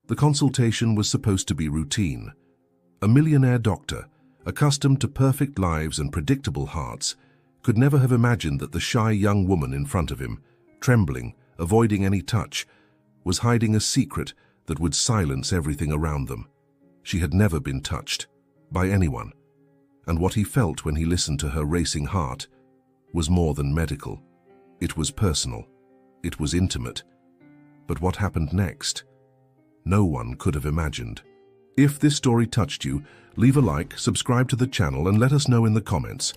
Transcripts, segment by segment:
The consultation was supposed to be routine. A millionaire doctor, accustomed to perfect lives and predictable hearts, could never have imagined that the shy young woman in front of him, trembling, avoiding any touch, was hiding a secret that would silence everything around them. She had never been touched by anyone, and what he felt when he listened to her racing heart was more than medical. It was personal. It was intimate. But what happened next? No one could have imagined. If this story touched you, leave a like, subscribe to the channel, and let us know in the comments,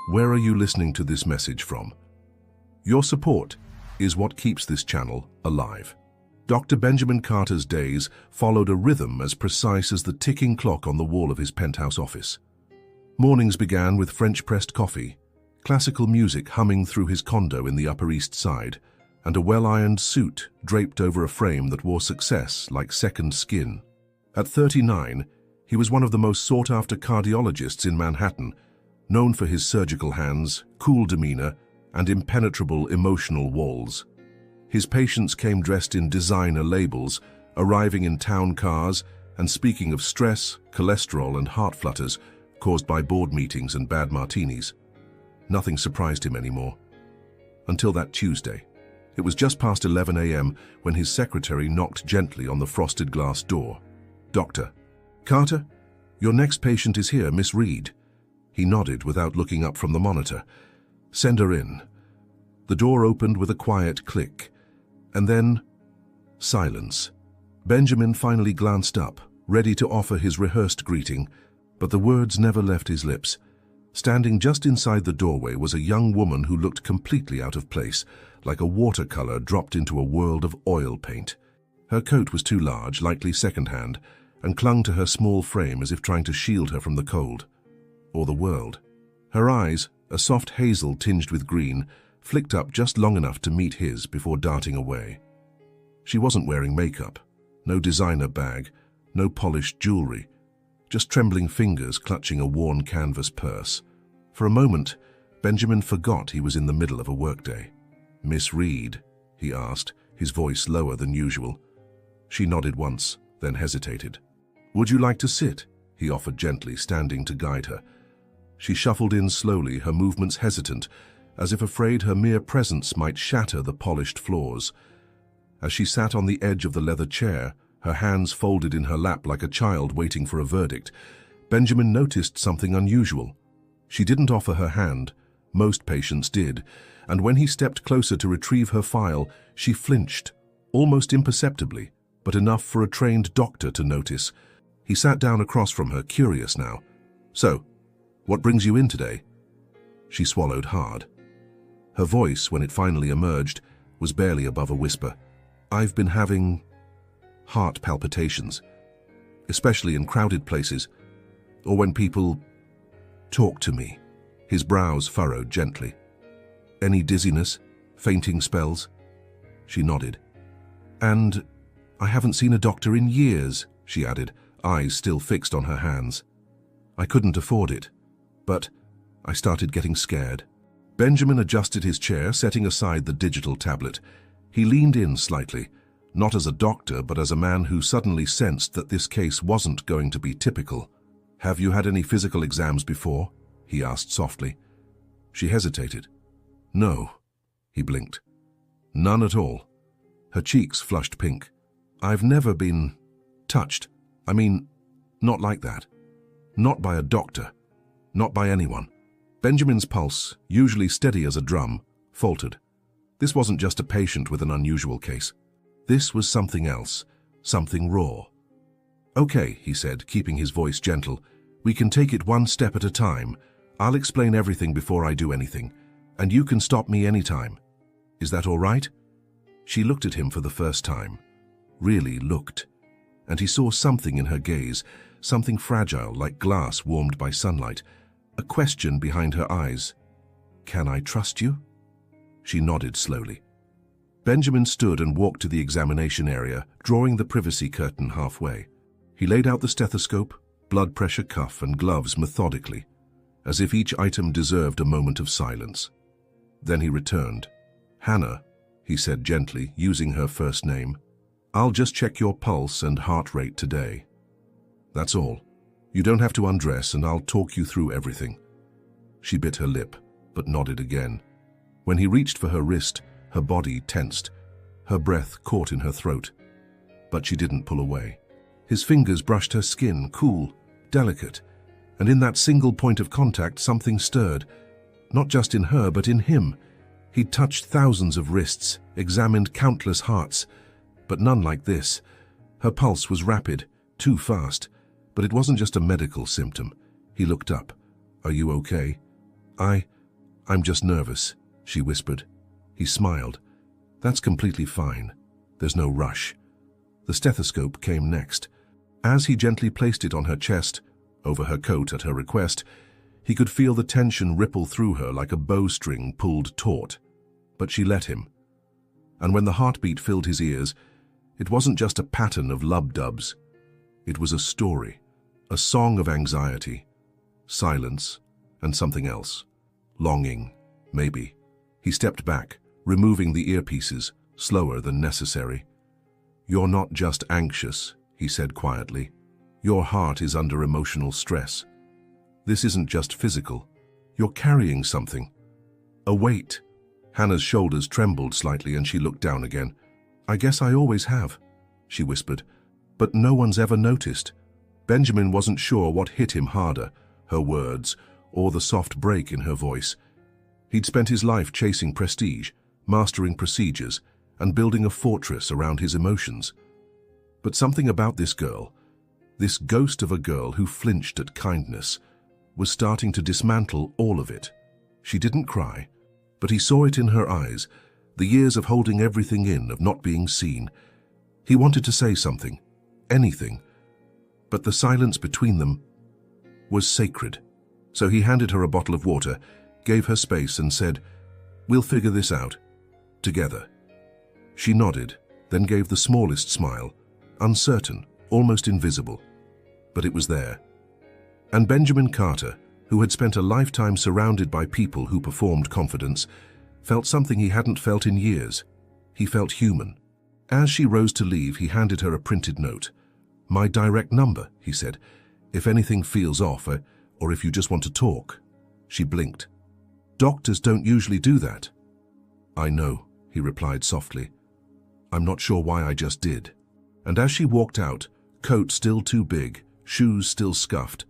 where are you listening to this message from? Your support is what keeps this channel alive. Dr. Benjamin Carter's days followed a rhythm as precise as the ticking clock on the wall of his penthouse office. Mornings began with French-pressed coffee, classical music humming through his condo in the Upper East Side, and a well-ironed suit draped over a frame that wore success like second skin. At 39, he was one of the most sought-after cardiologists in Manhattan, known for his surgical hands, cool demeanor, and impenetrable emotional walls. His patients came dressed in designer labels, arriving in town cars, and speaking of stress, cholesterol, and heart flutters caused by board meetings and bad martinis. Nothing surprised him anymore. Until that Tuesday. It was just past 11 a.m. when his secretary knocked gently on the frosted glass door. "Doctor Carter, your next patient is here, Miss Reed." He nodded without looking up from the monitor. "Send her in." The door opened with a quiet click, and then silence. Benjamin finally glanced up, ready to offer his rehearsed greeting, but the words never left his lips. Standing just inside the doorway was a young woman who looked completely out of place, like a watercolor dropped into a world of oil paint. Her coat was too large, likely second-hand, and clung to her small frame as if trying to shield her from the cold, or the world. Her eyes, a soft hazel tinged with green, flicked up just long enough to meet his before darting away. She wasn't wearing makeup, no designer bag, no polished jewelry, just trembling fingers clutching a worn canvas purse. For a moment, Benjamin forgot he was in the middle of a workday. "Miss Reed?" he asked, his voice lower than usual. She nodded once, then hesitated. "Would you like to sit?" he offered gently, standing to guide her. She shuffled in slowly, her movements hesitant, as if afraid her mere presence might shatter the polished floors. As she sat on the edge of the leather chair, her hands folded in her lap like a child waiting for a verdict, Benjamin noticed something unusual. She didn't offer her hand. Most patients did, and when he stepped closer to retrieve her file, she flinched, almost imperceptibly, but enough for a trained doctor to notice. He sat down across from her, curious now. "So, what brings you in today?" She swallowed hard. Her voice, when it finally emerged, was barely above a whisper. "I've been having heart palpitations, especially in crowded places, or when people talk to me." His brows furrowed gently. "Any dizziness, fainting spells?" She nodded. "And I haven't seen a doctor in years," she added, eyes still fixed on her hands. "I couldn't afford it, but I started getting scared." Benjamin adjusted his chair, setting aside the digital tablet. He leaned in slightly, not as a doctor, but as a man who suddenly sensed that this case wasn't going to be typical. "Have you had any physical exams before?" he asked softly. She hesitated. "No," he blinked. "None at all." Her cheeks flushed pink. "I've never been touched. I mean, not like that. Not by a doctor. Not by anyone." Benjamin's pulse, usually steady as a drum, faltered. This wasn't just a patient with an unusual case. This was something else, something raw. "Okay," he said, keeping his voice gentle. "We can take it one step at a time. I'll explain everything before I do anything, and you can stop me anytime. Is that all right?" She looked at him for the first time. Really looked. And he saw something in her gaze, something fragile like glass warmed by sunlight, a question behind her eyes. "Can I trust you?" She nodded slowly. Benjamin stood and walked to the examination area, drawing the privacy curtain halfway. He laid out the stethoscope, blood pressure cuff, and gloves methodically, as if each item deserved a moment of silence. Then he returned. "Hannah," he said gently, using her first name. I'll just check your pulse and heart rate today. That's all. You don't have to undress and I'll talk you through everything. She bit her lip, but nodded again. When he reached for her wrist, her body tensed. Her breath caught in her throat. But she didn't pull away. His fingers brushed her skin, cool, delicate, and in that single point of contact something stirred. Not just in her, but in him. He'd touched thousands of wrists, examined countless hearts, but none like this. Her pulse was rapid, too fast, but it wasn't just a medical symptom. He looked up. Are you okay? I'm just nervous, she whispered. He smiled. That's completely fine. There's no rush. The stethoscope came next. As he gently placed it on her chest, over her coat at her request, he could feel the tension ripple through her like a bowstring pulled taut. But she let him. And when the heartbeat filled his ears, it wasn't just a pattern of lub-dubs. It was a story, a song of anxiety, silence, and something else. Longing, maybe. He stepped back, removing the earpieces, slower than necessary. You're not just anxious, he said quietly. Your heart is under emotional stress. This isn't just physical. You're carrying something. A weight. Hannah's shoulders trembled slightly and she looked down again. I guess I always have, she whispered. But no one's ever noticed. Benjamin wasn't sure what hit him harder, her words, or the soft break in her voice. He'd spent his life chasing prestige, mastering procedures, and building a fortress around his emotions. But something about this girl, this ghost of a girl who flinched at kindness, was starting to dismantle all of it. She didn't cry, but he saw it in her eyes, the years of holding everything in, of not being seen. He wanted to say something, anything, but the silence between them was sacred. So he handed her a bottle of water, gave her space and said, We'll figure this out, together. She nodded, then gave the smallest smile, uncertain, almost invisible. But it was there. And Benjamin Carter, who had spent a lifetime surrounded by people who performed confidence, felt something he hadn't felt in years. He felt human. As she rose to leave, he handed her a printed note. My direct number, he said, if anything feels off, or if you just want to talk. She blinked. Doctors don't usually do that. I know, he replied softly. I'm not sure why I just did. And as she walked out, coat still too big, shoes still scuffed,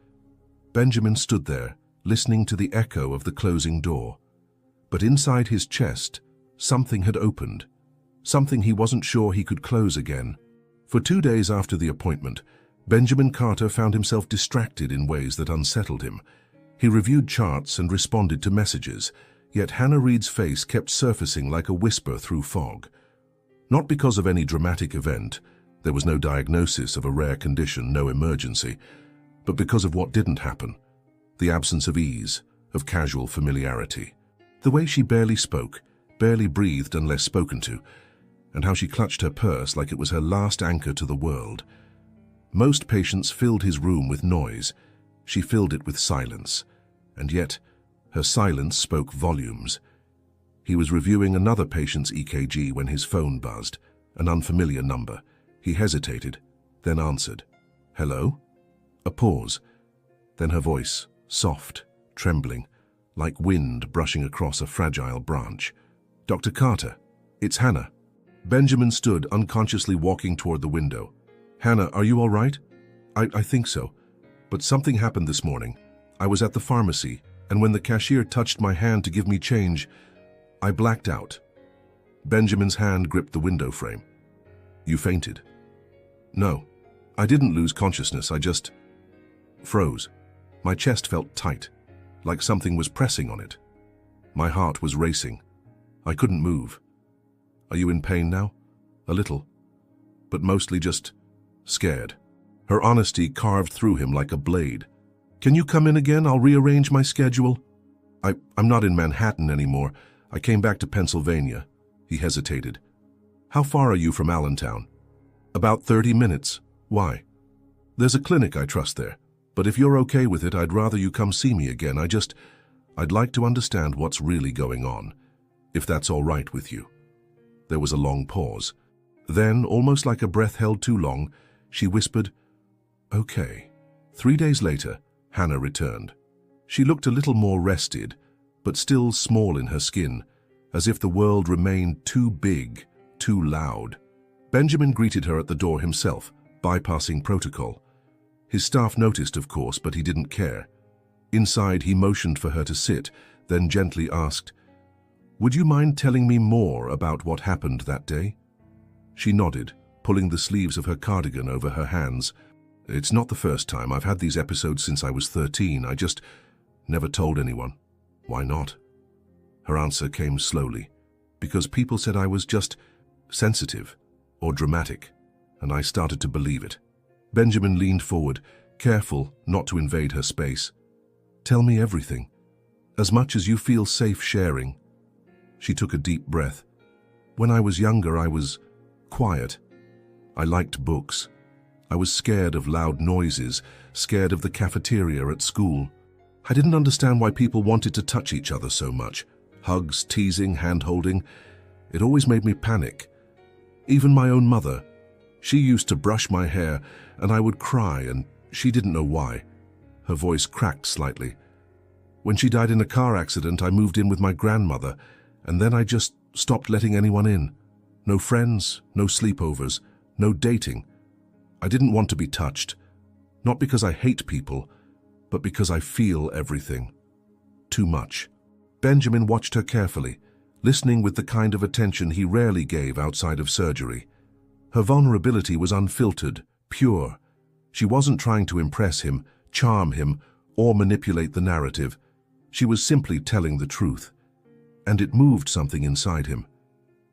Benjamin stood there, listening to the echo of the closing door. But inside his chest, something had opened, something he wasn't sure he could close again. For 2 days after the appointment, Benjamin Carter found himself distracted in ways that unsettled him. He reviewed charts and responded to messages, yet Hannah Reid's face kept surfacing like a whisper through fog. Not because of any dramatic event, there was no diagnosis of a rare condition, no emergency, but because of what didn't happen, the absence of ease, of casual familiarity. The way she barely spoke, barely breathed unless spoken to, and how she clutched her purse like it was her last anchor to the world. Most patients filled his room with noise. She filled it with silence, and yet her silence spoke volumes. He was reviewing another patient's EKG when his phone buzzed, an unfamiliar number. He hesitated, then answered. Hello? A pause. Then her voice, soft, trembling, like wind brushing across a fragile branch. Dr. Carter, it's Hannah. Benjamin stood, unconsciously walking toward the window. Hannah, are you all right? I think so. But something happened this morning. I was at the pharmacy, and when the cashier touched my hand to give me change, I blacked out. Benjamin's hand gripped the window frame. You fainted? No, I didn't lose consciousness, I just froze. My chest felt tight, like something was pressing on it. My heart was racing. I couldn't move. Are you in pain now? A little, but mostly just scared. Her honesty carved through him like a blade. Can you come in again? I'll rearrange my schedule. I'm not in Manhattan anymore. I came back to Pennsylvania. He hesitated. How far are you from Allentown? About 30 minutes. Why? There's a clinic I trust there, but if you're okay with it, I'd rather you come see me again. I'd like to understand what's really going on, if that's all right with you. There was a long pause. Then, almost like a breath held too long, she whispered, "Okay." 3 days later, Hannah returned. She looked a little more rested, but still small in her skin, as if the world remained too big, too loud. Benjamin greeted her at the door himself, bypassing protocol. His staff noticed, of course, but he didn't care. Inside, he motioned for her to sit, then gently asked, "Would you mind telling me more about what happened that day?" She nodded, pulling the sleeves of her cardigan over her hands. "It's not the first time. I've had these episodes since I was 13. I just never told anyone." "Why not?" Her answer came slowly. "Because people said I was just sensitive or dramatic, and I started to believe it." Benjamin leaned forward, careful not to invade her space. "Tell me everything, as much as you feel safe sharing." She took a deep breath. "When I was younger, I was quiet. I liked books. I was scared of loud noises, scared of the cafeteria at school. I didn't understand why people wanted to touch each other so much. Hugs, teasing, hand-holding. It always made me panic. Even my own mother. She used to brush my hair, and I would cry, and she didn't know why." Her voice cracked slightly. "When she died in a car accident, I moved in with my grandmother, and then I just stopped letting anyone in. No friends, no sleepovers, no dating. I didn't want to be touched. Not because I hate people, but because I feel everything. Too much." Benjamin watched her carefully, listening with the kind of attention he rarely gave outside of surgery. Her vulnerability was unfiltered, pure. She wasn't trying to impress him, charm him, or manipulate the narrative. She was simply telling the truth. And it moved something inside him.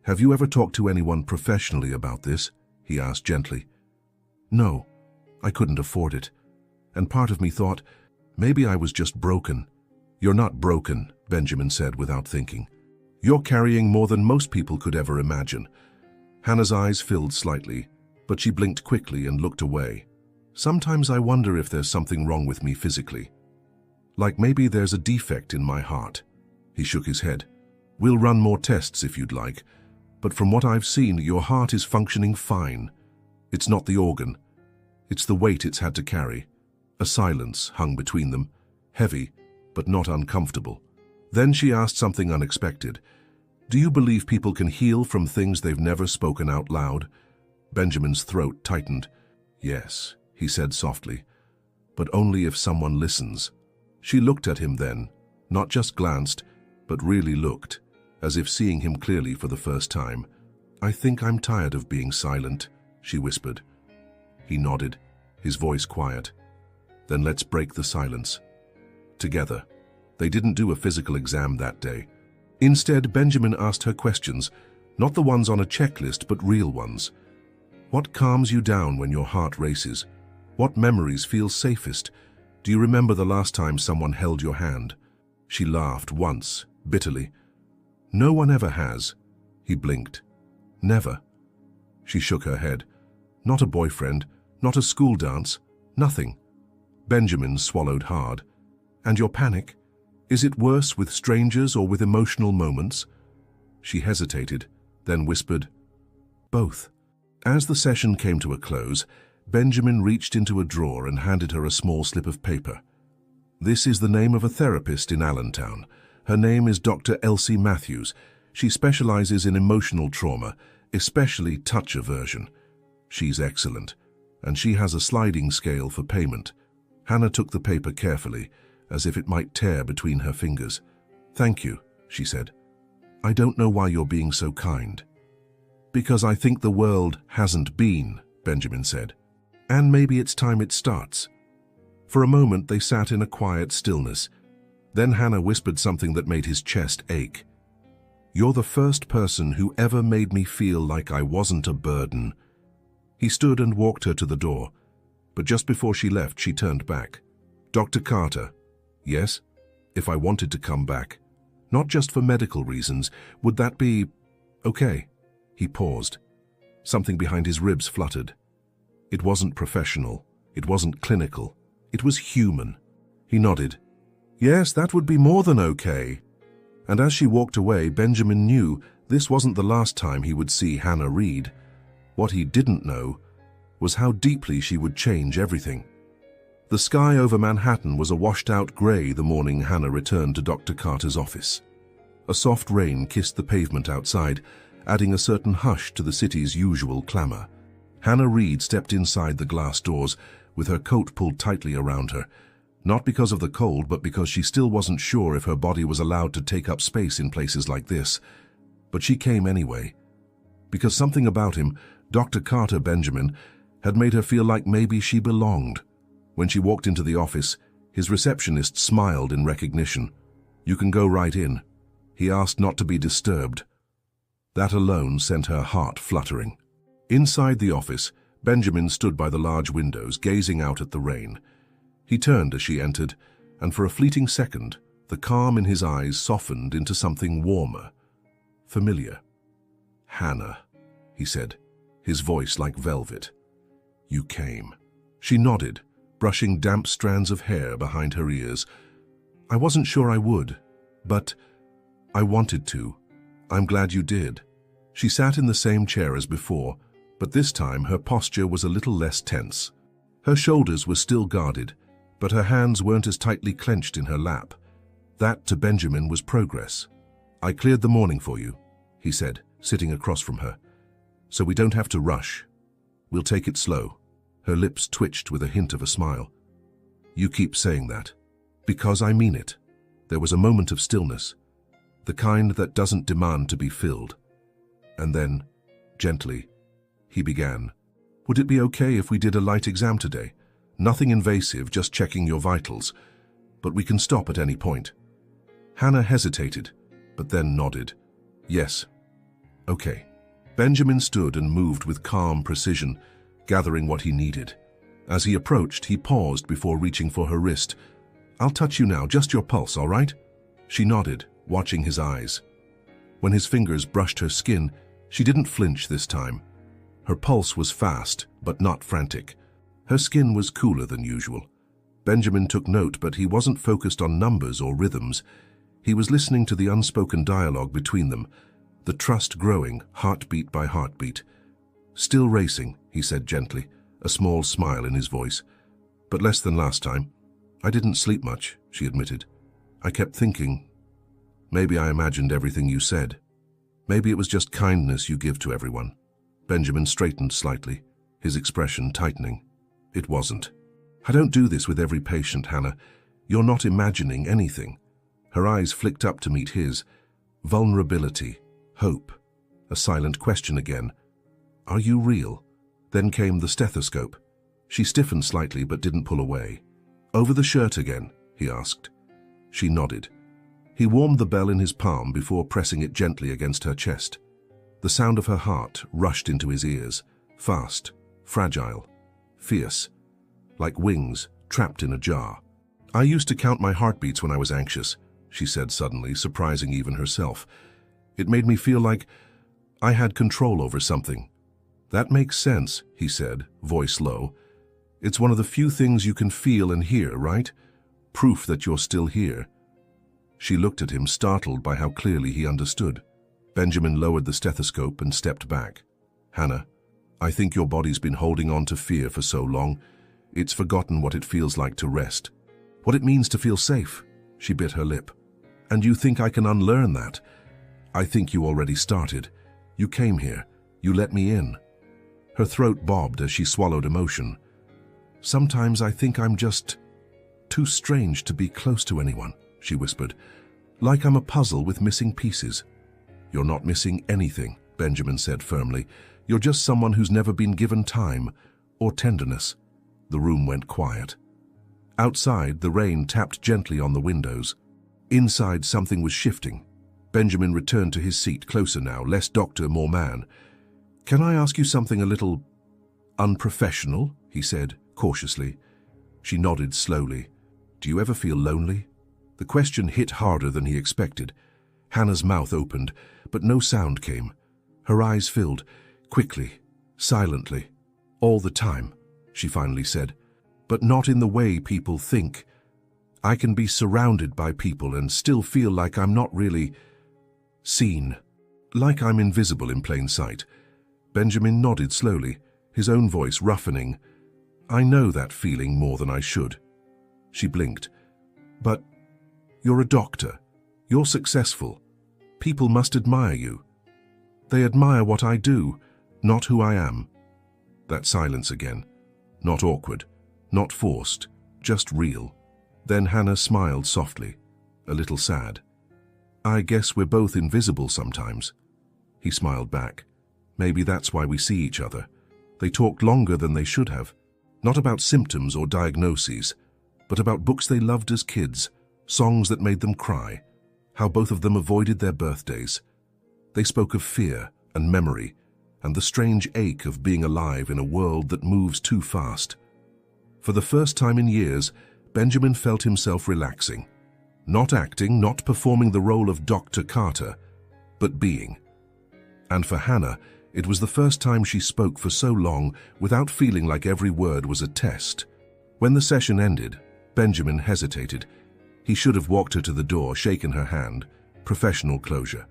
"Have you ever talked to anyone professionally about this?" he asked gently. "No, I couldn't afford it. And part of me thought, maybe I was just broken." "You're not broken," Benjamin said without thinking. "You're carrying more than most people could ever imagine." Hannah's eyes filled slightly, but she blinked quickly and looked away. "Sometimes I wonder if there's something wrong with me physically. Like maybe there's a defect in my heart." He shook his head. "We'll run more tests if you'd like, but from what I've seen, your heart is functioning fine. It's not the organ. It's the weight it's had to carry." A silence hung between them, heavy, but not uncomfortable. Then she asked something unexpected. "Do you believe people can heal from things they've never spoken out loud?" Benjamin's throat tightened. "Yes," he said softly, "but only if someone listens." She looked at him then, not just glanced, but really looked, as if seeing him clearly for the first time. "I think I'm tired of being silent," she whispered. He nodded, his voice quiet. "Then let's break the silence. Together." They didn't do a physical exam that day. Instead, Benjamin asked her questions, not the ones on a checklist, but real ones. "What calms you down when your heart races? What memories feel safest? Do you remember the last time someone held your hand?" She laughed once, bitterly. "No one ever has." He blinked. "Never." She shook her head. "Not a boyfriend, not a school dance, nothing." Benjamin swallowed hard. "And your panic? Is it worse with strangers or with emotional moments?" She hesitated, then whispered, "Both." As the session came to a close, Benjamin reached into a drawer and handed her a small slip of paper. "This is the name of a therapist in Allentown. Her name is Dr. Elsie Matthews. She specializes in emotional trauma, especially touch aversion. She's excellent, and she has a sliding scale for payment." Hannah took the paper carefully, as if it might tear between her fingers. "Thank you," she said. "I don't know why you're being so kind." "Because I think the world hasn't been," Benjamin said. "And maybe it's time it starts." For a moment they sat in a quiet stillness. Then Hannah whispered something that made his chest ache. "You're the first person who ever made me feel like I wasn't a burden." He stood and walked her to the door, but just before she left, she turned back. "Dr. Carter." "Yes?" "If I wanted to come back, not just for medical reasons, would that be okay?" He paused. Something behind his ribs fluttered. It wasn't professional. It wasn't clinical. It was human. He nodded. "Yes, that would be more than okay." And as she walked away, Benjamin knew this wasn't the last time he would see Hannah Reed. What he didn't know was how deeply she would change everything. The sky over Manhattan was a washed-out grey the morning Hannah returned to Dr. Carter's office. A soft rain kissed the pavement outside, adding a certain hush to the city's usual clamor. Hannah Reed stepped inside the glass doors with her coat pulled tightly around her, not because of the cold, but because she still wasn't sure if her body was allowed to take up space in places like this. But she came anyway, because something about him, Dr. Carter Benjamin, had made her feel like maybe she belonged. When she walked into the office, his receptionist smiled in recognition. "You can go right in." He asked not to be disturbed. That alone sent her heart fluttering. Inside the office, Benjamin stood by the large windows, gazing out at the rain. He turned as she entered, and for a fleeting second, the calm in his eyes softened into something warmer, familiar. "Hannah," he said, his voice like velvet. "You came." She nodded, brushing damp strands of hair behind her ears. "I wasn't sure I would, but I wanted to. I'm glad you did." She sat in the same chair as before, but this time her posture was a little less tense. Her shoulders were still guarded, but her hands weren't as tightly clenched in her lap. That, to Benjamin, was progress. "I cleared the morning for you," he said, sitting across from her. "So we don't have to rush. We'll take it slow." Her lips twitched with a hint of a smile. "You keep saying that." "Because I mean it." There was a moment of stillness, the kind that doesn't demand to be filled. And then, gently, he began. "Would it be okay if we did a light exam today? Nothing invasive, just checking your vitals. But we can stop at any point." Hannah hesitated, but then nodded. "Yes. Okay." Benjamin stood and moved with calm precision, gathering what he needed. As he approached, he paused before reaching for her wrist. "I'll touch you now, just your pulse, all right?" She nodded, watching his eyes. When his fingers brushed her skin, she didn't flinch this time. Her pulse was fast, but not frantic. Her skin was cooler than usual. Benjamin took note, but he wasn't focused on numbers or rhythms. He was listening to the unspoken dialogue between them, the trust growing, heartbeat by heartbeat. "Still racing," he said gently, a small smile in his voice. "But less than last time. I didn't sleep much," she admitted. "I kept thinking. Maybe I imagined everything you said. Maybe it was just kindness you give to everyone." Benjamin straightened slightly, his expression tightening. "It wasn't. I don't do this with every patient, Hannah. You're not imagining anything." Her eyes flicked up to meet his. Vulnerability, hope, a silent question again. "Are you real?" Then came the stethoscope. She stiffened slightly but didn't pull away. "Over the shirt again?" he asked. She nodded. He warmed the bell in his palm before pressing it gently against her chest. The sound of her heart rushed into his ears, fast, fragile, fierce, like wings trapped in a jar. "I used to count my heartbeats when I was anxious," she said suddenly, surprising even herself. "It made me feel like I had control over something." "That makes sense," he said, voice low. "It's one of the few things you can feel and hear, right? Proof that you're still here." She looked at him, startled by how clearly he understood. Benjamin lowered the stethoscope and stepped back. "Hannah, I think your body's been holding on to fear for so long. It's forgotten what it feels like to rest. What it means to feel safe." She bit her lip. "And you think I can unlearn that?" "I think you already started. You came here. You let me in." Her throat bobbed as she swallowed emotion. "Sometimes I think I'm just too strange to be close to anyone," she whispered. "Like I'm a puzzle with missing pieces." "You're not missing anything," Benjamin said firmly. "You're just someone who's never been given time or tenderness." The room went quiet. Outside, the rain tapped gently on the windows. Inside, something was shifting. Benjamin returned to his seat, closer now, less doctor, more man. "Can I ask you something a little unprofessional?" he said, cautiously. She nodded slowly. "Do you ever feel lonely?" The question hit harder than he expected. Hannah's mouth opened, but no sound came. Her eyes filled, quickly, silently. "All the time," she finally said. "But not in the way people think. I can be surrounded by people and still feel like I'm not really seen. Like I'm invisible in plain sight. Benjamin nodded slowly, his own voice roughening. "I know that feeling more than I should." She blinked. "But you're a doctor. You're successful. People must admire you. They admire what I do, not who I am." That silence again. Not awkward, not forced, just real. Then Hannah smiled softly, a little sad. "I guess we're both invisible sometimes." He smiled back. "Maybe that's why we see each other." They talked longer than they should have. Not about symptoms or diagnoses, but about books they loved as kids, songs that made them cry, how both of them avoided their birthdays. They spoke of fear and memory, and the strange ache of being alive in a world that moves too fast. For the first time in years, Benjamin felt himself relaxing. Not acting, not performing the role of Dr. Carter, but being. And for Hannah, it was the first time she spoke for so long without feeling like every word was a test. When the session ended, Benjamin hesitated. He should have walked her to the door, shaken her hand, professional closure.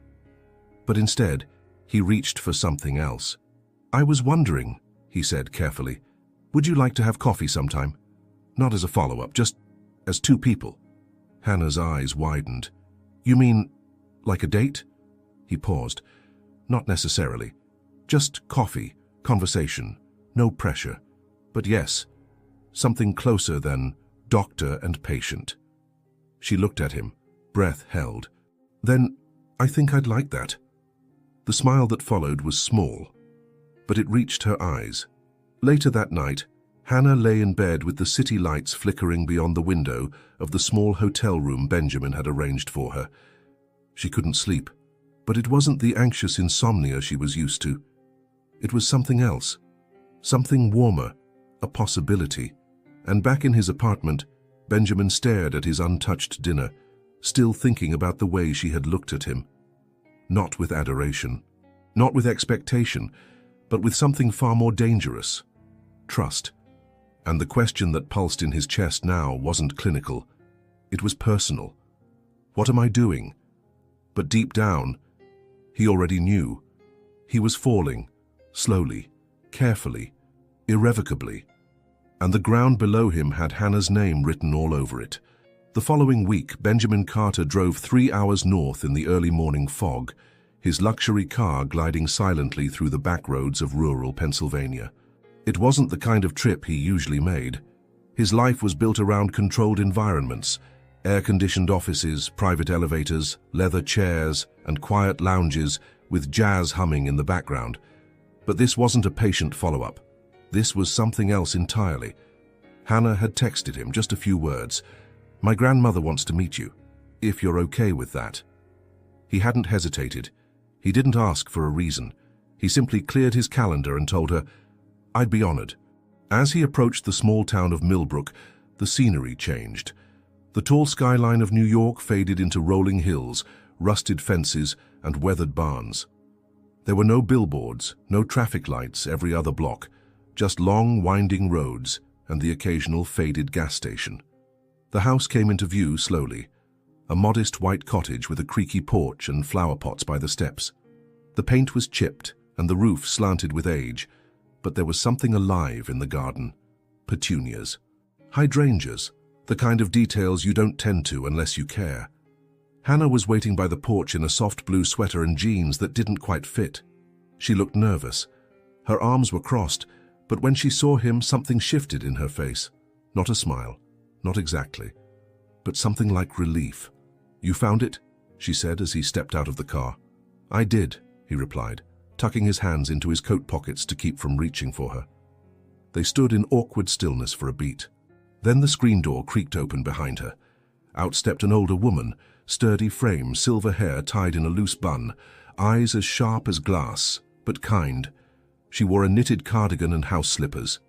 But instead, he reached for something else. "I was wondering," he said carefully, "would you like to have coffee sometime? Not as a follow-up, just as two people." Hannah's eyes widened. "You mean, like a date?" He paused. "Not necessarily. Just coffee, conversation, no pressure. But yes, something closer than doctor and patient." She looked at him, breath held. "Then I think I'd like that." The smile that followed was small, but it reached her eyes. Later that night, Hannah lay in bed with the city lights flickering beyond the window of the small hotel room Benjamin had arranged for her. She couldn't sleep, but it wasn't the anxious insomnia she was used to. It was something else, something warmer, a possibility. And back in his apartment, Benjamin stared at his untouched dinner, still thinking about the way she had looked at him. Not with adoration, not with expectation, but with something far more dangerous: trust. And the question that pulsed in his chest now wasn't clinical. It was personal. What am I doing? But deep down, he already knew. He was falling, slowly, carefully, irrevocably. And the ground below him had Hannah's name written all over it. The following week, Benjamin Carter drove 3 hours north in the early morning fog, his luxury car gliding silently through the back roads of rural Pennsylvania. It wasn't the kind of trip he usually made. His life was built around controlled environments, air-conditioned offices, private elevators, leather chairs, and quiet lounges with jazz humming in the background. But this wasn't a patient follow-up. This was something else entirely. Hannah had texted him just a few words. "My grandmother wants to meet you, if you're okay with that." He hadn't hesitated. He didn't ask for a reason. He simply cleared his calendar and told her, "I'd be honored." As he approached the small town of Millbrook, the scenery changed. The tall skyline of New York faded into rolling hills, rusted fences, and weathered barns. There were no billboards, no traffic lights every other block, just long, winding roads and the occasional faded gas station. The house came into view slowly, a modest white cottage with a creaky porch and flower pots by the steps. The paint was chipped and the roof slanted with age, but there was something alive in the garden. Petunias. Hydrangeas, the kind of details you don't tend to unless you care. Hannah was waiting by the porch in a soft blue sweater and jeans that didn't quite fit. She looked nervous. Her arms were crossed, but when she saw him, something shifted in her face. Not a smile, not exactly, but something like relief. "You found it?" she said as he stepped out of the car. "I did," he replied, tucking his hands into his coat pockets to keep from reaching for her. They stood in awkward stillness for a beat. Then the screen door creaked open behind her. Out stepped an older woman, sturdy frame, silver hair tied in a loose bun, eyes as sharp as glass, but kind. She wore a knitted cardigan and house slippers.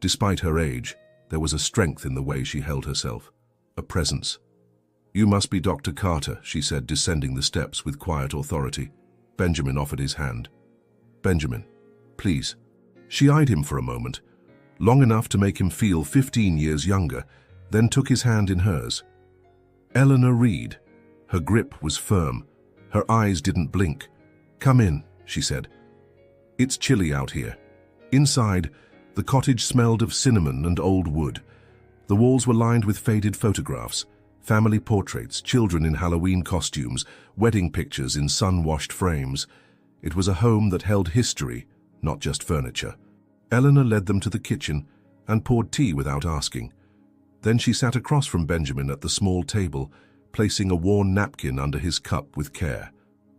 Despite her age, there was a strength in the way she held herself, a presence. "You must be Dr. Carter," she said, descending the steps with quiet authority. Benjamin offered his hand. "Benjamin, please." She eyed him for a moment, long enough to make him feel 15 years younger, then took his hand in hers. "Eleanor Reed." Her grip was firm. Her eyes didn't blink. "Come in," she said. It's chilly out here. Inside, the cottage smelled of cinnamon and old wood. The walls were lined with faded photographs, family portraits, children in Halloween costumes, wedding pictures in sun-washed frames. It was a home that held history, not just furniture. Eleanor led them to the kitchen and poured tea without asking. Then she sat across from Benjamin at the small table, placing a worn napkin under his cup with care.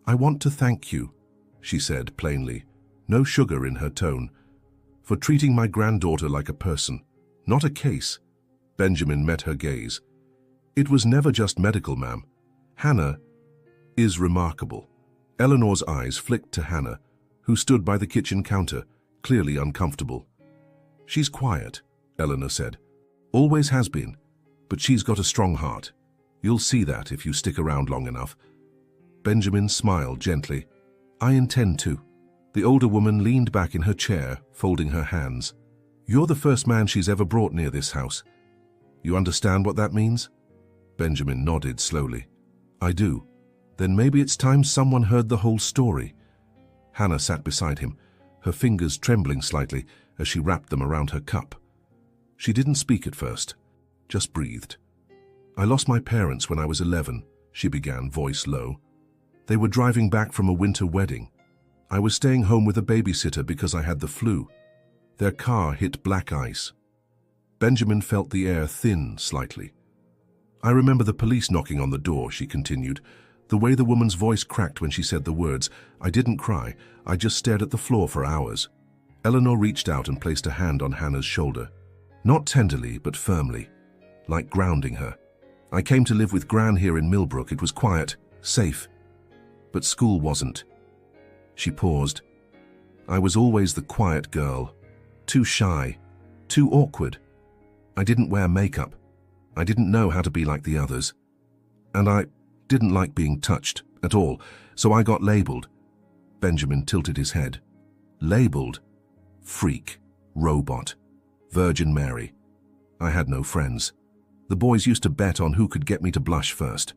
"I want to thank you," she said plainly, no sugar in her tone, "for treating my granddaughter like a person, not a case." Benjamin met her gaze. "It was never just medical, ma'am. Hannah is remarkable." Eleanor's eyes flicked to Hannah, who stood by the kitchen counter, clearly uncomfortable. "She's quiet," Eleanor said. "Always has been, but she's got a strong heart. You'll see that if you stick around long enough." Benjamin smiled gently. "I intend to." The older woman leaned back in her chair, folding her hands. "You're the first man she's ever brought near this house. You understand what that means?" Benjamin nodded slowly. "I do. Then maybe it's time someone heard the whole story." Hannah sat beside him, her fingers trembling slightly as she wrapped them around her cup. She didn't speak at first, just breathed. "I lost my parents when I was 11, she began, voice low. "They were driving back from a winter wedding. I was staying home with a babysitter because I had the flu. Their car hit black ice." Benjamin felt the air thin slightly. "I remember the police knocking on the door," she continued. "The way the woman's voice cracked when she said the words. I didn't cry. I just stared at the floor for hours." Eleanor reached out and placed a hand on Hannah's shoulder. Not tenderly, but firmly, like grounding her. "I came to live with Gran here in Millbrook. It was quiet, safe. But school wasn't." She paused. "I was always the quiet girl. Too shy, too awkward. I didn't wear makeup. I didn't know how to be like the others. And I didn't like being touched at all, so I got labeled." Benjamin tilted his head. "Labeled? Freak, robot, Virgin Mary. I had no friends. The boys used to bet on who could get me to blush first.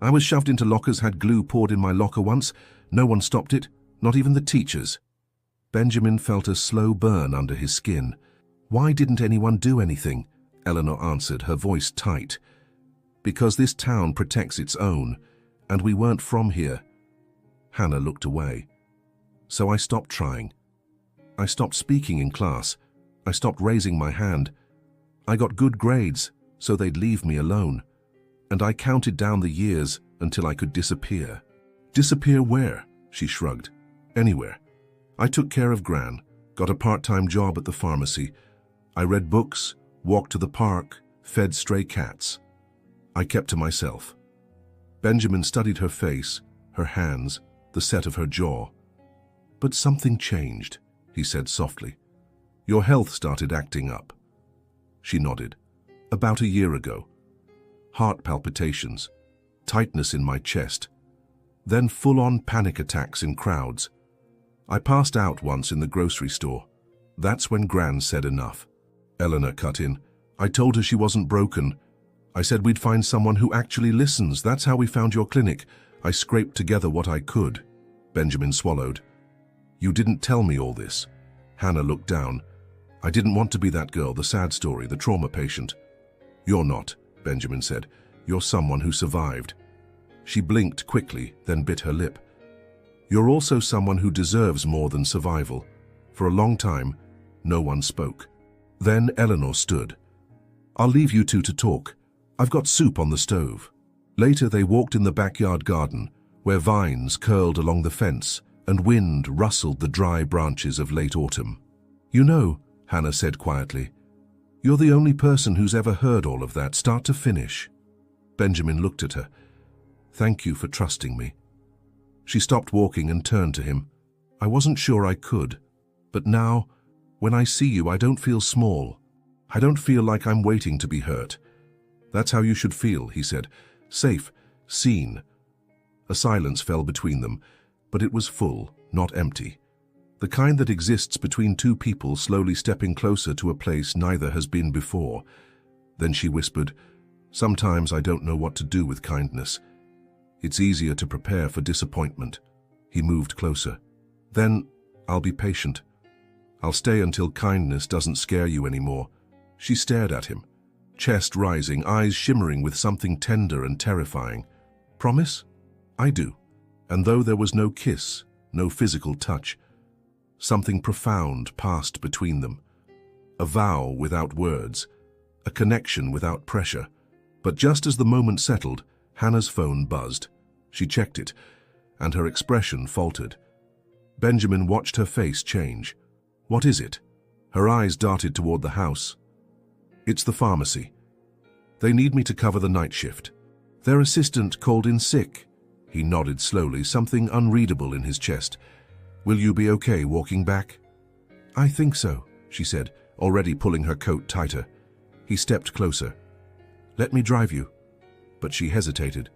I was shoved into lockers, had glue poured in my locker once. No one stopped it, not even the teachers." Benjamin felt a slow burn under his skin. "Why didn't anyone do anything?" Eleanor answered, her voice tight. "Because this town protects its own, and we weren't from here." Hannah looked away. "So I stopped trying. I stopped speaking in class. I stopped raising my hand. I got good grades, so they'd leave me alone. And I counted down the years until I could disappear." "Disappear where?" she shrugged. "Anywhere. I took care of Gran, got a part-time job at the pharmacy. I read books, walked to the park, fed stray cats. I kept to myself." Benjamin studied her face, her hands, the set of her jaw. "But something changed," he said softly. "Your health started acting up." She nodded. "About a year ago. Heart palpitations, tightness in my chest, then full-on panic attacks in crowds. I passed out once in the grocery store. That's when Gran said enough." Eleanor cut in. "I told her she wasn't broken. I said we'd find someone who actually listens. That's how we found your clinic. I scraped together what I could." Benjamin swallowed. "You didn't tell me all this." Hannah looked down. "I didn't want to be that girl, the sad story, the trauma patient." "You're not," Benjamin said. "You're someone who survived." She blinked quickly, then bit her lip. "You're also someone who deserves more than survival." For a long time, no one spoke. Then Eleanor stood. "I'll leave you two to talk. I've got soup on the stove." Later they walked in the backyard garden, where vines curled along the fence and wind rustled the dry branches of late autumn. "You know," Hannah said quietly, "you're the only person who's ever heard all of that, start to finish." Benjamin looked at her. "Thank you for trusting me." She stopped walking and turned to him. "I wasn't sure I could, but now, when I see you, I don't feel small. I don't feel like I'm waiting to be hurt." "That's how you should feel," he said. "Safe, seen." A silence fell between them, but it was full, not empty. The kind that exists between two people slowly stepping closer to a place neither has been before. Then she whispered, "Sometimes I don't know what to do with kindness. It's easier to prepare for disappointment." He moved closer. "Then I'll be patient. I'll stay until kindness doesn't scare you anymore." She stared at him, chest rising, eyes shimmering with something tender and terrifying. "Promise?" "I do." And though there was no kiss, no physical touch, something profound passed between them. A vow without words, a connection without pressure. But just as the moment settled, Hannah's phone buzzed. She checked it, and her expression faltered. Benjamin watched her face change. "What is it?" Her eyes darted toward the house. "It's the pharmacy. They need me to cover the night shift. Their assistant called in sick." He nodded slowly, something unreadable in his chest. "Will you be okay walking back?" "I think so," she said, already pulling her coat tighter. He stepped closer. "Let me drive you." But she hesitated.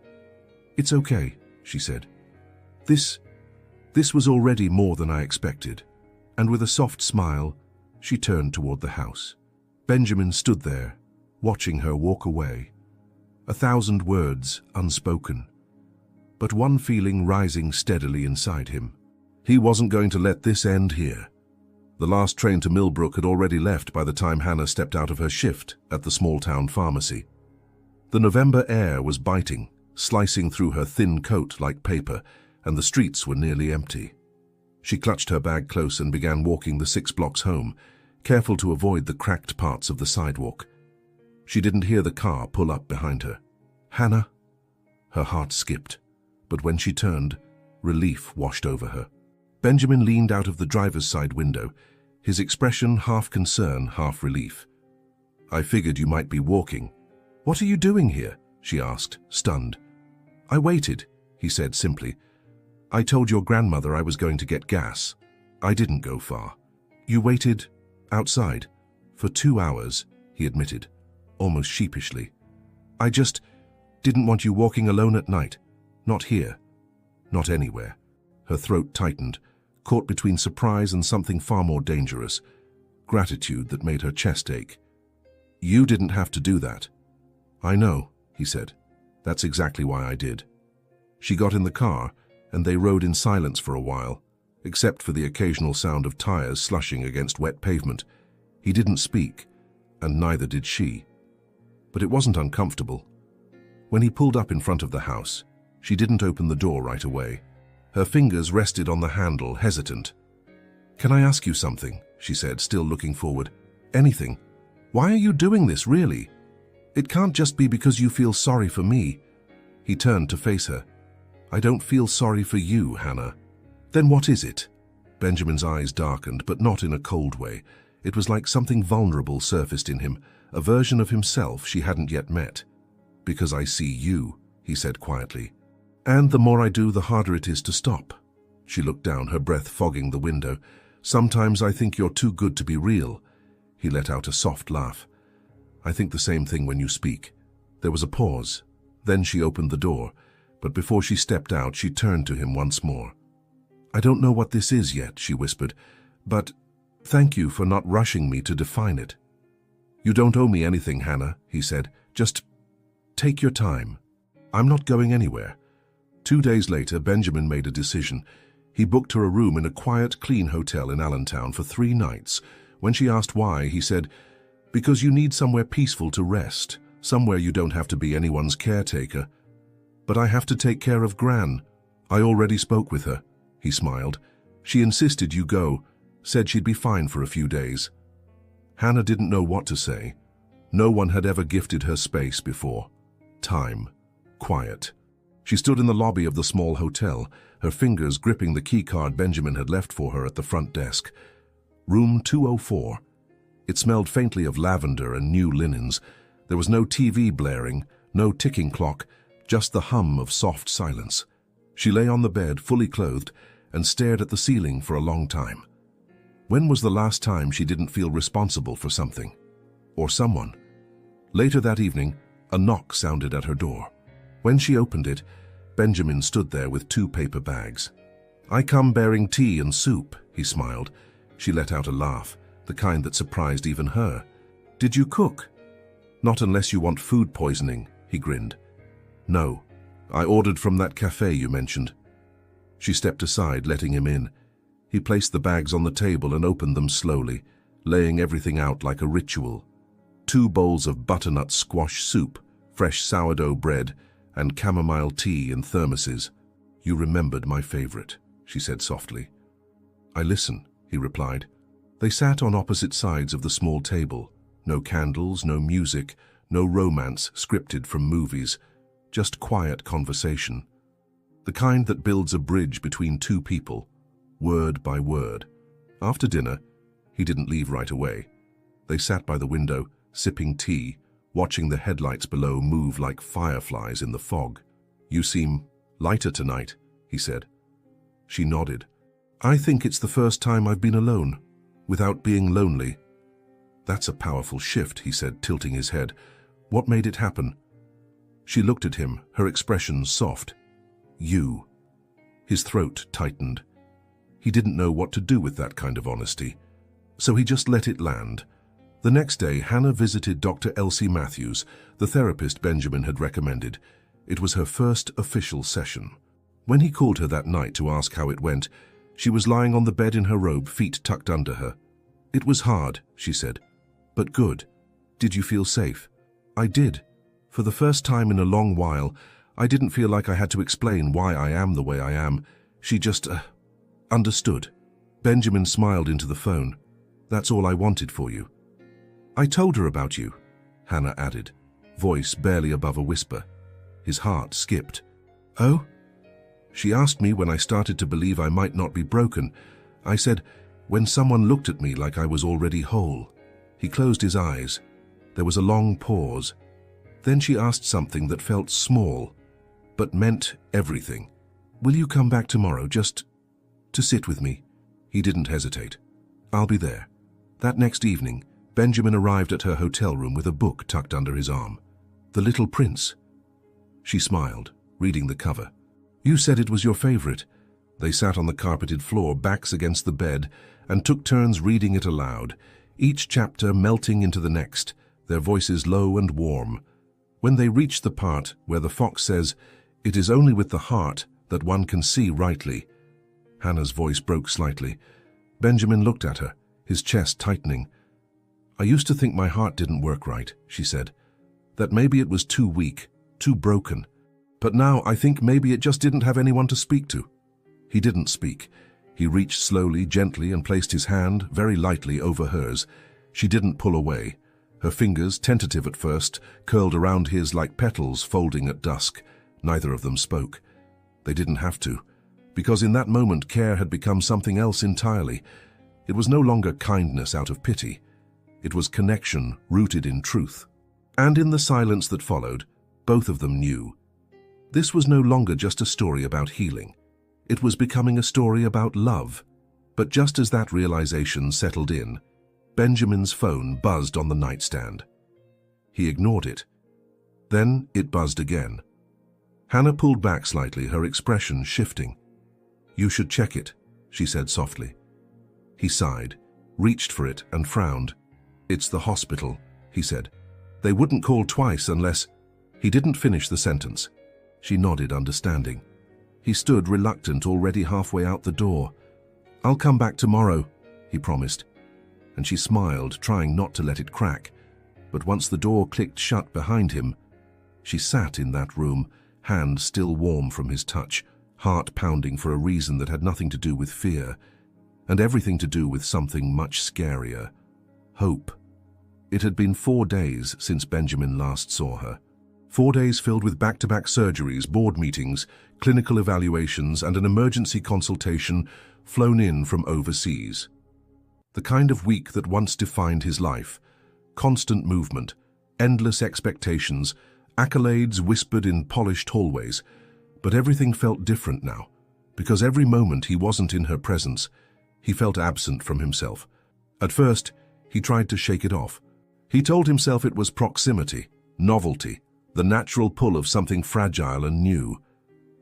"It's okay," she said. This was already more than I expected." And with a soft smile, she turned toward the house. Benjamin stood there, watching her walk away. 1,000 words unspoken, but one feeling rising steadily inside him. He wasn't going to let this end here. The last train to Millbrook had already left by the time Hannah stepped out of her shift at the small-town pharmacy. The November air was biting, slicing through her thin coat like paper, and the streets were nearly empty. She clutched her bag close and began walking the 6 blocks home, careful to avoid the cracked parts of the sidewalk. She didn't hear the car pull up behind her. "Hannah?" Her heart skipped, but when she turned, relief washed over her. Benjamin leaned out of the driver's side window, his expression half concern, half relief. "I figured you might be walking." "What are you doing here?" she asked, stunned. "I waited," he said simply. "I told your grandmother I was going to get gas. I didn't go far." "You waited outside for 2 hours," he admitted, almost sheepishly. "I just didn't want you walking alone at night. Not here. Not anywhere." Her throat tightened, caught between surprise and something far more dangerous, gratitude that made her chest ache. "You didn't have to do that." "I know," he said. "That's exactly why I did." She got in the car, and they rode in silence for a while, except for the occasional sound of tires slushing against wet pavement. He didn't speak, and neither did she. But it wasn't uncomfortable. When he pulled up in front of the house, she didn't open the door right away. Her fingers rested on the handle, hesitant. "Can I ask you something?" she said, still looking forward. "Anything. Why are you doing this, really? It can't just be because you feel sorry for me." He turned to face her. "I don't feel sorry for you, Hannah." "Then what is it?" Benjamin's eyes darkened, but not in a cold way. It was like something vulnerable surfaced in him, a version of himself she hadn't yet met. "Because I see you," he said quietly. "And the more I do, the harder it is to stop." She looked down, her breath fogging the window. "Sometimes I think you're too good to be real." He let out a soft laugh. "I think the same thing when you speak." There was a pause. Then she opened the door, but before she stepped out, she turned to him once more. "I don't know what this is yet," she whispered, "but thank you for not rushing me to define it." "You don't owe me anything, Hannah," he said. "Just take your time. I'm not going anywhere." 2 days later, Benjamin made a decision. He booked her a room in a quiet, clean hotel in Allentown for 3 nights. When she asked why, he said, "Because you need somewhere peaceful to rest, somewhere you don't have to be anyone's caretaker." "But I have to take care of Gran." "I already spoke with her," he smiled. "She insisted you go, said she'd be fine for a few days." Hannah didn't know what to say. No one had ever gifted her space before. Time. Quiet. She stood in the lobby of the small hotel, her fingers gripping the keycard Benjamin had left for her at the front desk. Room 204. It smelled faintly of lavender and new linens. There was no TV blaring, no ticking clock, just the hum of soft silence. She lay on the bed, fully clothed, and stared at the ceiling for a long time. When was the last time she didn't feel responsible for something? Or someone? Later that evening, a knock sounded at her door. When she opened it, Benjamin stood there with 2 paper bags. "I come bearing tea and soup," he smiled. She let out a laugh, the kind that surprised even her. "Did you cook?" "Not unless you want food poisoning," he grinned. "No, I ordered from that cafe you mentioned." She stepped aside, letting him in. He placed the bags on the table and opened them slowly, laying everything out like a ritual. 2 bowls of butternut squash soup, fresh sourdough bread, and chamomile tea in thermoses. "You remembered my favorite," she said softly. "I listen," he replied. They sat on opposite sides of the small table. No candles, no music, no romance scripted from movies, just quiet conversation. The kind that builds a bridge between 2 people, word by word. After dinner, he didn't leave right away. They sat by the window, sipping tea, watching the headlights below move like fireflies in the fog. "You seem lighter tonight," he said. She nodded. "I think it's the first time I've been alone, without being lonely." "That's a powerful shift," he said, tilting his head. "What made it happen?" She looked at him, her expression soft. "You." His throat tightened. He didn't know what to do with that kind of honesty, so he just let it land. The next day, Hannah visited Dr. Elsie Matthews, the therapist Benjamin had recommended. It was her first official session. When he called her that night to ask how it went, she was lying on the bed in her robe, feet tucked under her. "It was hard," she said, "but good. Did you feel safe?" "I did. For the first time in a long while, I didn't feel like I had to explain why I am the way I am. She just, understood." Benjamin smiled into the phone. "That's all I wanted for you." "I told her about you," Hannah added, voice barely above a whisper. His heart skipped. "Oh?" "She asked me when I started to believe I might not be broken. I said, when someone looked at me like I was already whole." He closed his eyes. There was a long pause. Then she asked something that felt small, but meant everything. "Will you come back tomorrow, just to sit with me?" He didn't hesitate. "I'll be there." That next evening, Benjamin arrived at her hotel room with a book tucked under his arm. "The Little Prince." She smiled, reading the cover. "You said it was your favorite." They sat on the carpeted floor, backs against the bed, and took turns reading it aloud, each chapter melting into the next, their voices low and warm. When they reached the part where the fox says, "It is only with the heart that one can see rightly," Hannah's voice broke slightly. Benjamin looked at her, his chest tightening. "I used to think my heart didn't work right," she said. "That maybe it was too weak, too broken. But now I think maybe it just didn't have anyone to speak to." He didn't speak. He reached slowly, gently, and placed his hand, very lightly, over hers. She didn't pull away. Her fingers, tentative at first, curled around his like petals folding at dusk. Neither of them spoke. They didn't have to, because in that moment care had become something else entirely. It was no longer kindness out of pity. It was connection rooted in truth. And in the silence that followed, both of them knew. This was no longer just a story about healing. It was becoming a story about love. But just as that realization settled in, Benjamin's phone buzzed on the nightstand. He ignored it. Then it buzzed again. Hannah pulled back slightly, her expression shifting. "You should check it," she said softly. He sighed, reached for it, and frowned. "It's the hospital," he said. "They wouldn't call twice unless—" He didn't finish the sentence. She nodded, understanding. He stood reluctant, already halfway out the door. "I'll come back tomorrow," he promised. And she smiled, trying not to let it crack. But once the door clicked shut behind him, she sat in that room, hand still warm from his touch, heart pounding for a reason that had nothing to do with fear, and everything to do with something much scarier. Hope. It had been 4 days since Benjamin last saw her. 4 days filled with back-to-back surgeries, board meetings, clinical evaluations, and an emergency consultation flown in from overseas. The kind of week that once defined his life. Constant movement, endless expectations, accolades whispered in polished hallways. But everything felt different now, because every moment he wasn't in her presence, he felt absent from himself. At first, he tried to shake it off. He told himself it was proximity, novelty, the natural pull of something fragile and new.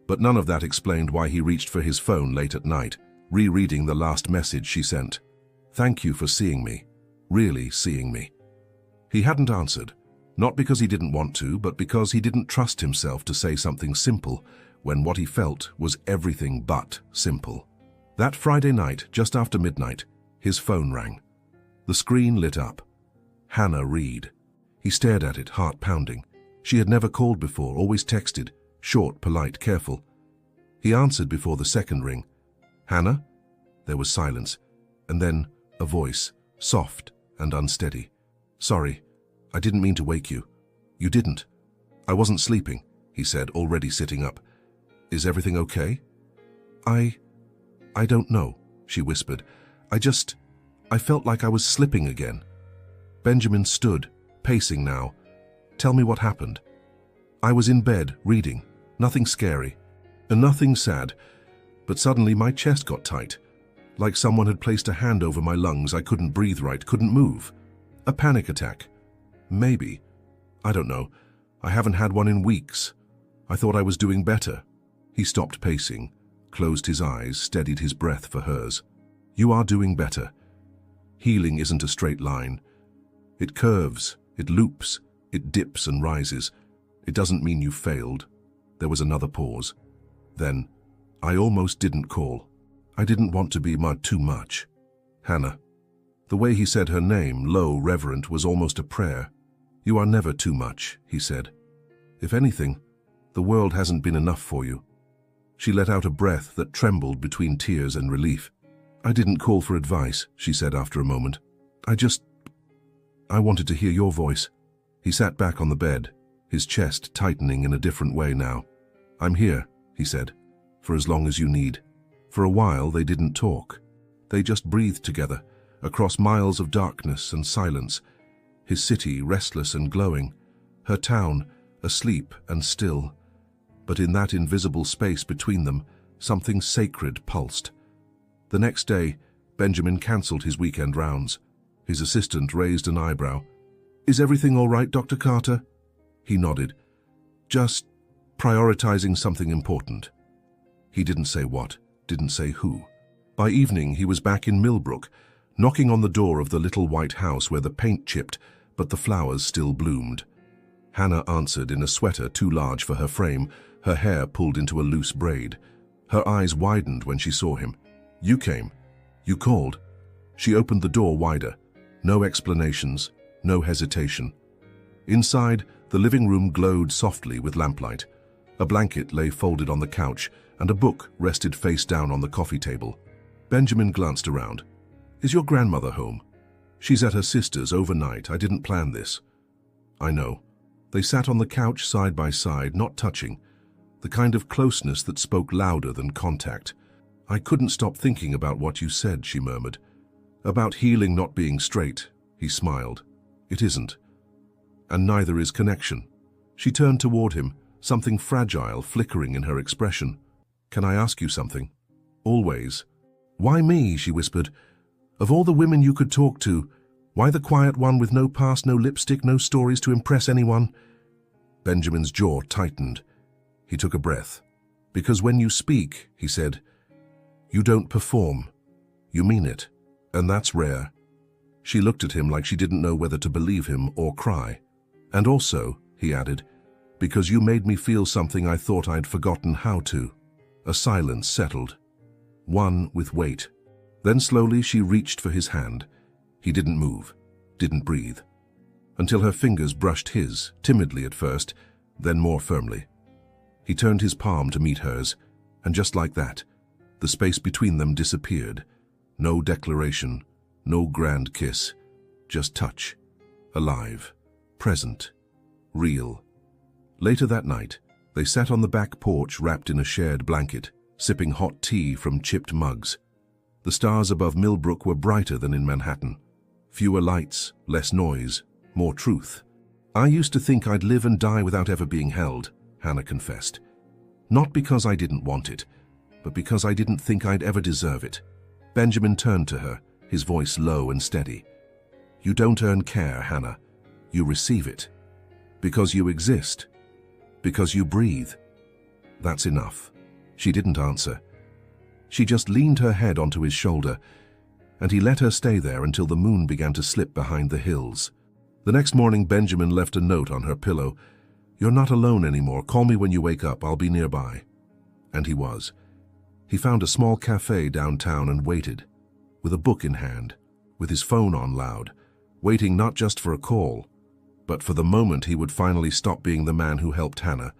But none of that explained why he reached for his phone late at night, rereading the last message she sent. "Thank you for seeing me, really seeing me." He hadn't answered, not because he didn't want to, but because he didn't trust himself to say something simple when what he felt was everything but simple. That Friday night, just after midnight, his phone rang. The screen lit up. Hannah Reed. He stared at it, heart pounding. She had never called before, always texted, short, polite, careful. He answered before the second ring. "Hannah?" There was silence, and then a voice, soft and unsteady. "Sorry, I didn't mean to wake you." "You didn't." "I wasn't sleeping," he said, already sitting up. "Is everything okay?" I don't know," she whispered. I felt like I was slipping again." Benjamin stood, pacing now. "Tell me what happened." "I was in bed, reading. Nothing scary. And nothing sad. But suddenly my chest got tight. Like someone had placed a hand over my lungs. I couldn't breathe right, couldn't move. A panic attack. Maybe. I don't know. I haven't had one in weeks. I thought I was doing better." He stopped pacing, closed his eyes, steadied his breath for hers. "You are doing better. Healing isn't a straight line. It curves, it loops, it dips and rises. It doesn't mean you failed." There was another pause. Then, "I almost didn't call. I didn't want to be too much." "Hannah." The way he said her name, low, reverent, was almost a prayer. "You are never too much," he said. "If anything, the world hasn't been enough for you." She let out a breath that trembled between tears and relief. "I didn't call for advice," she said after a moment. I wanted to hear your voice." He sat back on the bed, his chest tightening in a different way now. "I'm here," he said, "for as long as you need." For a while they didn't talk. They just breathed together, across miles of darkness and silence. His city restless and glowing, her town asleep and still. But in that invisible space between them, something sacred pulsed. The next day, Benjamin cancelled his weekend rounds. His assistant raised an eyebrow. "Is everything all right, Dr. Carter?" He nodded. "Just prioritizing something important." He didn't say what, didn't say who. By evening, he was back in Millbrook, knocking on the door of the little white house where the paint chipped, but the flowers still bloomed. Hannah answered in a sweater too large for her frame, her hair pulled into a loose braid. Her eyes widened when she saw him. "You came. You called." She opened the door wider. No explanations, no hesitation. Inside, the living room glowed softly with lamplight. A blanket lay folded on the couch, and a book rested face down on the coffee table. Benjamin glanced around. "Is your grandmother home?" "She's at her sister's overnight. I didn't plan this." "I know." They sat on the couch side by side, not touching. The kind of closeness that spoke louder than contact. "I couldn't stop thinking about what you said," she murmured. "About healing not being straight." He smiled. "It isn't. And neither is connection." She turned toward him, something fragile flickering in her expression. "Can I ask you something?" "Always." "Why me?" she whispered. "Of all the women you could talk to, why the quiet one with no past, no lipstick, no stories to impress anyone?" Benjamin's jaw tightened. He took a breath. "Because when you speak," he said, "you don't perform. You mean it. And that's rare." She looked at him like she didn't know whether to believe him or cry. "And also," he added, "because you made me feel something I thought I'd forgotten how to." A silence settled. One with weight. Then slowly she reached for his hand. He didn't move, didn't breathe. Until her fingers brushed his, timidly at first, then more firmly. He turned his palm to meet hers, and just like that, the space between them disappeared. No declaration, no grand kiss, just touch. Alive, present, real. Later that night, they sat on the back porch wrapped in a shared blanket, sipping hot tea from chipped mugs. The stars above Millbrook were brighter than in Manhattan. Fewer lights, less noise, more truth. "I used to think I'd live and die without ever being held," Hannah confessed. "Not because I didn't want it, but because I didn't think I'd ever deserve it." Benjamin turned to her, his voice low and steady. "You don't earn care, Hannah. You receive it. Because you exist. Because you breathe. That's enough." She didn't answer. She just leaned her head onto his shoulder, and he let her stay there until the moon began to slip behind the hills. The next morning, Benjamin left a note on her pillow. "You're not alone anymore. Call me when you wake up. I'll be nearby." And he was. He found a small cafe downtown and waited, with a book in hand, with his phone on loud, waiting not just for a call, but for the moment he would finally stop being the man who helped Hannah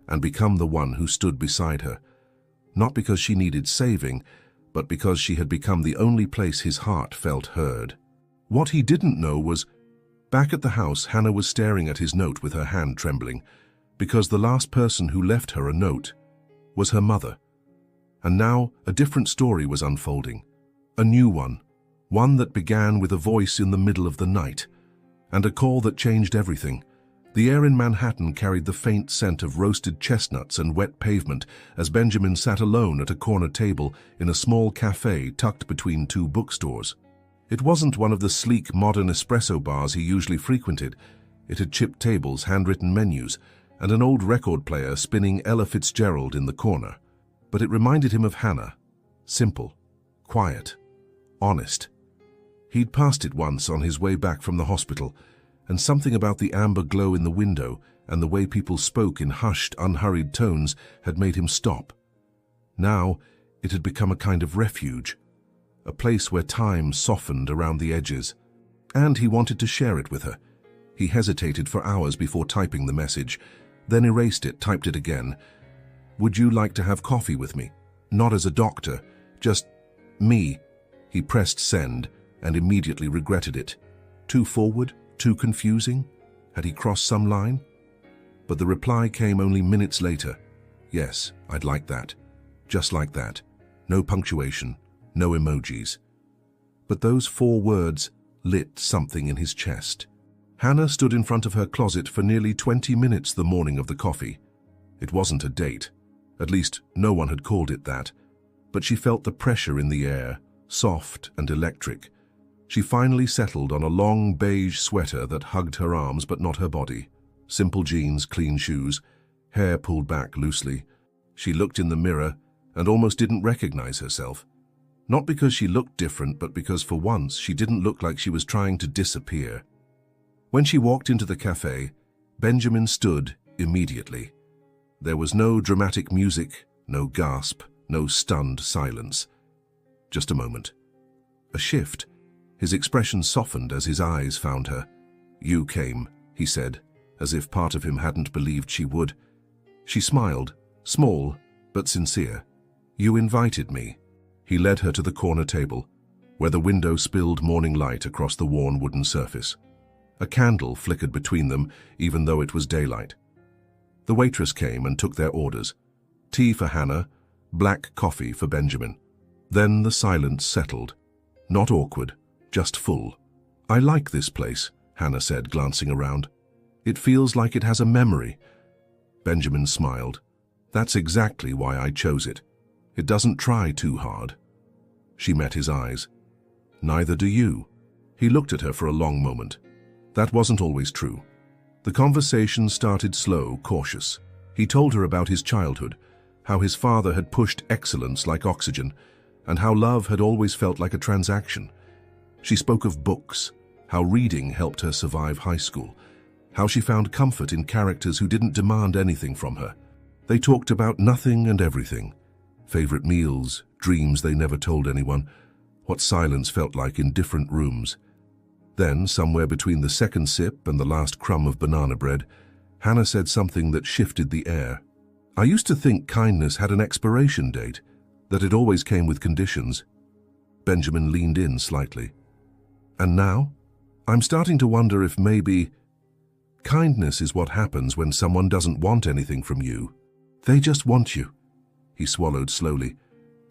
and become the one who stood beside her, not because she needed saving, but because she had become the only place his heart felt heard. What he didn't know was, back at the house, Hannah was staring at his note with her hand trembling, because the last person who left her a note was her mother. And now a different story was unfolding, a new one that began with a voice in the middle of the night, and a call that changed everything. The air in Manhattan carried the faint scent of roasted chestnuts and wet pavement as Benjamin sat alone at a corner table in a small cafe tucked between two bookstores. It wasn't one of the sleek, modern espresso bars he usually frequented. It had chipped tables, handwritten menus, and an old record player spinning Ella Fitzgerald in the corner. But it reminded him of Hannah. Simple, quiet, honest. He'd passed it once on his way back from the hospital, and something about the amber glow in the window and the way people spoke in hushed, unhurried tones had made him stop. Now it had become a kind of refuge, a place where time softened around the edges, and he wanted to share it with her. He hesitated for hours before typing the message, then erased it, typed it again. "Would you like to have coffee with me? Not as a doctor, just me." He pressed send and immediately regretted it. Too forward? Too confusing? Had he crossed some line? But the reply came only minutes later. "Yes, I'd like that. Just like that. No punctuation, no emojis." But those 4 words lit something in his chest. Hannah stood in front of her closet for nearly 20 minutes the morning of the coffee. It wasn't a date. At least, no one had called it that. But she felt the pressure in the air, soft and electric. She finally settled on a long beige sweater that hugged her arms but not her body. Simple jeans, clean shoes, hair pulled back loosely. She looked in the mirror and almost didn't recognize herself. Not because she looked different, but because for once she didn't look like she was trying to disappear. When she walked into the cafe, Benjamin stood immediately. There was no dramatic music, no gasp, no stunned silence. Just a moment. A shift. His expression softened as his eyes found her. "You came," he said, as if part of him hadn't believed she would. She smiled, small but sincere. "You invited me." He led her to the corner table, where the window spilled morning light across the worn wooden surface. A candle flickered between them, even though it was daylight. The waitress came and took their orders. Tea for Hannah, black coffee for Benjamin. Then the silence settled. Not awkward, just full. "I like this place," Hannah said, glancing around. "It feels like it has a memory." Benjamin smiled. "That's exactly why I chose it. It doesn't try too hard." She met his eyes. "Neither do you." He looked at her for a long moment. That wasn't always true. The conversation started slow, cautious. He told her about his childhood, how his father had pushed excellence like oxygen, and how love had always felt like a transaction. She spoke of books, how reading helped her survive high school, how she found comfort in characters who didn't demand anything from her. They talked about nothing and everything. Favorite meals, dreams they never told anyone, what silence felt like in different rooms. Then, somewhere between the second sip and the last crumb of banana bread, Hannah said something that shifted the air. "I used to think kindness had an expiration date, that it always came with conditions." Benjamin leaned in slightly. "And now? I'm starting to wonder if maybe kindness is what happens when someone doesn't want anything from you. They just want you." He swallowed slowly.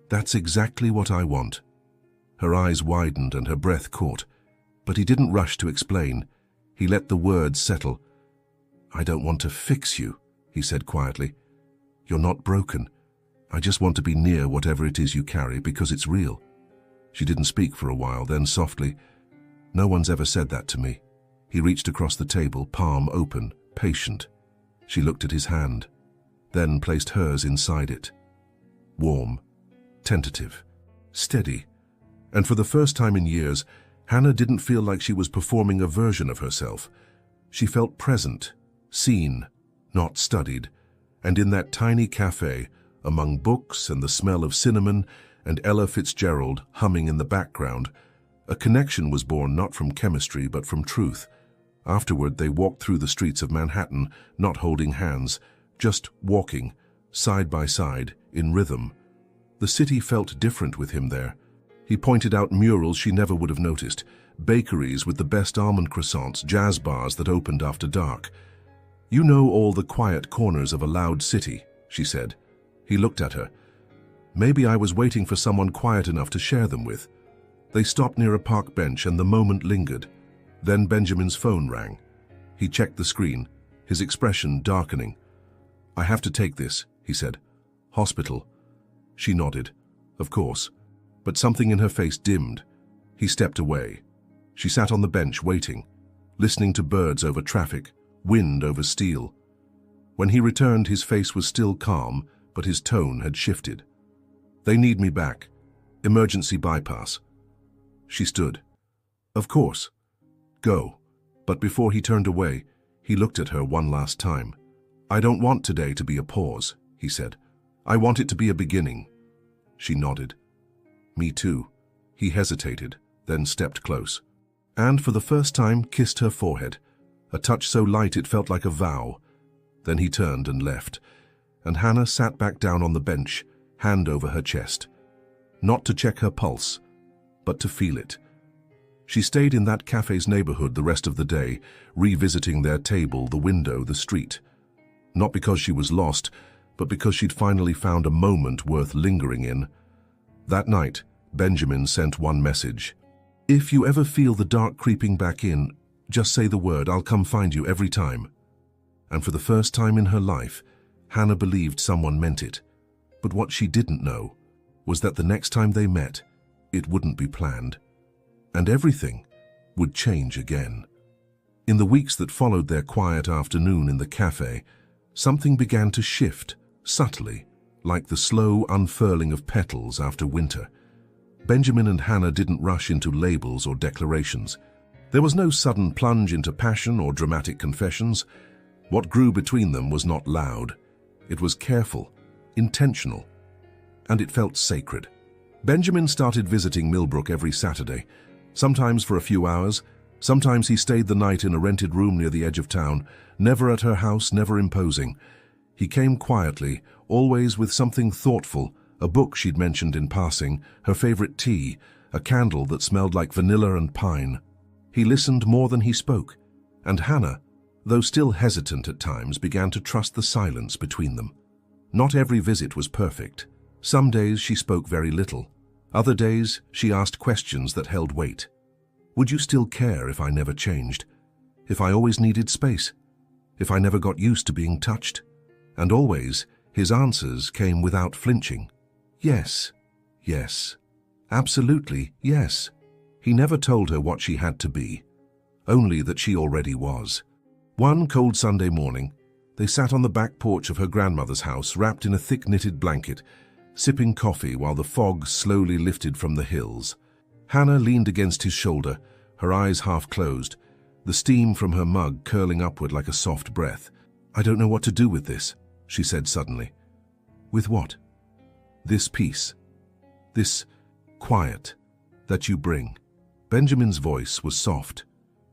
"That's exactly what I want." Her eyes widened and her breath caught, but he didn't rush to explain. He let the words settle. "I don't want to fix you," he said quietly. "You're not broken. I just want to be near whatever it is you carry because it's real." She didn't speak for a while, then softly, "No one's ever said that to me." He reached across the table, palm open, patient. She looked at his hand, then placed hers inside it. Warm, tentative, steady. And for the first time in years, Hannah didn't feel like she was performing a version of herself. She felt present, seen, not studied. And in that tiny cafe, among books and the smell of cinnamon and Ella Fitzgerald humming in the background. A connection was born not from chemistry but from truth. Afterward, they walked through the streets of Manhattan, not holding hands, just walking, side by side, in rhythm. The city felt different with him there. He pointed out murals she never would have noticed, bakeries with the best almond croissants, jazz bars that opened after dark. "You know all the quiet corners of a loud city," she said. He looked at her. "Maybe I was waiting for someone quiet enough to share them with." They stopped near a park bench and the moment lingered. Then Benjamin's phone rang. He checked the screen, his expression darkening. "I have to take this," he said. "Hospital." She nodded. Of course. But something in her face dimmed. He stepped away. She sat on the bench waiting, listening to birds over traffic, wind over steel. When he returned, his face was still calm, but his tone had shifted. "They need me back. Emergency bypass." She stood. "Of course. Go." But before he turned away, he looked at her one last time. "I don't want today to be a pause," he said. "I want it to be a beginning." She nodded. "Me too." He hesitated, then stepped close, and for the first time kissed her forehead, a touch so light it felt like a vow. Then he turned and left, and Hannah sat back down on the bench, hand over her chest. Not to check her pulse, but to feel it. She stayed in that cafe's neighborhood the rest of the day, revisiting their table, the window, the street. Not because she was lost, but because she'd finally found a moment worth lingering in. That night, Benjamin sent one message. "If you ever feel the dark creeping back in, just say the word, I'll come find you every time." And for the first time in her life, Hannah believed someone meant it. But what she didn't know was that the next time they met, it wouldn't be planned. And everything would change again. In the weeks that followed their quiet afternoon in the cafe, something began to shift, subtly, like the slow unfurling of petals after winter. Benjamin and Hannah didn't rush into labels or declarations. There was no sudden plunge into passion or dramatic confessions. What grew between them was not loud. It was careful, intentional, and it felt sacred. Benjamin started visiting Millbrook every Saturday, sometimes for a few hours. Sometimes he stayed the night in a rented room near the edge of town, never at her house, never imposing. He came quietly, always with something thoughtful, a book she'd mentioned in passing, her favorite tea, a candle that smelled like vanilla and pine. He listened more than he spoke, and Hannah, though still hesitant at times, began to trust the silence between them. Not every visit was perfect. Some days she spoke very little. Other days she asked questions that held weight. "Would you still care if I never changed? If I always needed space? If I never got used to being touched?" And always, his answers came without flinching. Yes, yes, absolutely yes. He never told her what she had to be, only that she already was. One cold Sunday morning, they sat on the back porch of her grandmother's house, wrapped in a thick knitted blanket, sipping coffee while the fog slowly lifted from the hills. Hannah leaned against his shoulder, her eyes half closed, the steam from her mug curling upward like a soft breath. "I don't know what to do with this," she said suddenly. "With what?" "This peace, this quiet that you bring." Benjamin's voice was soft.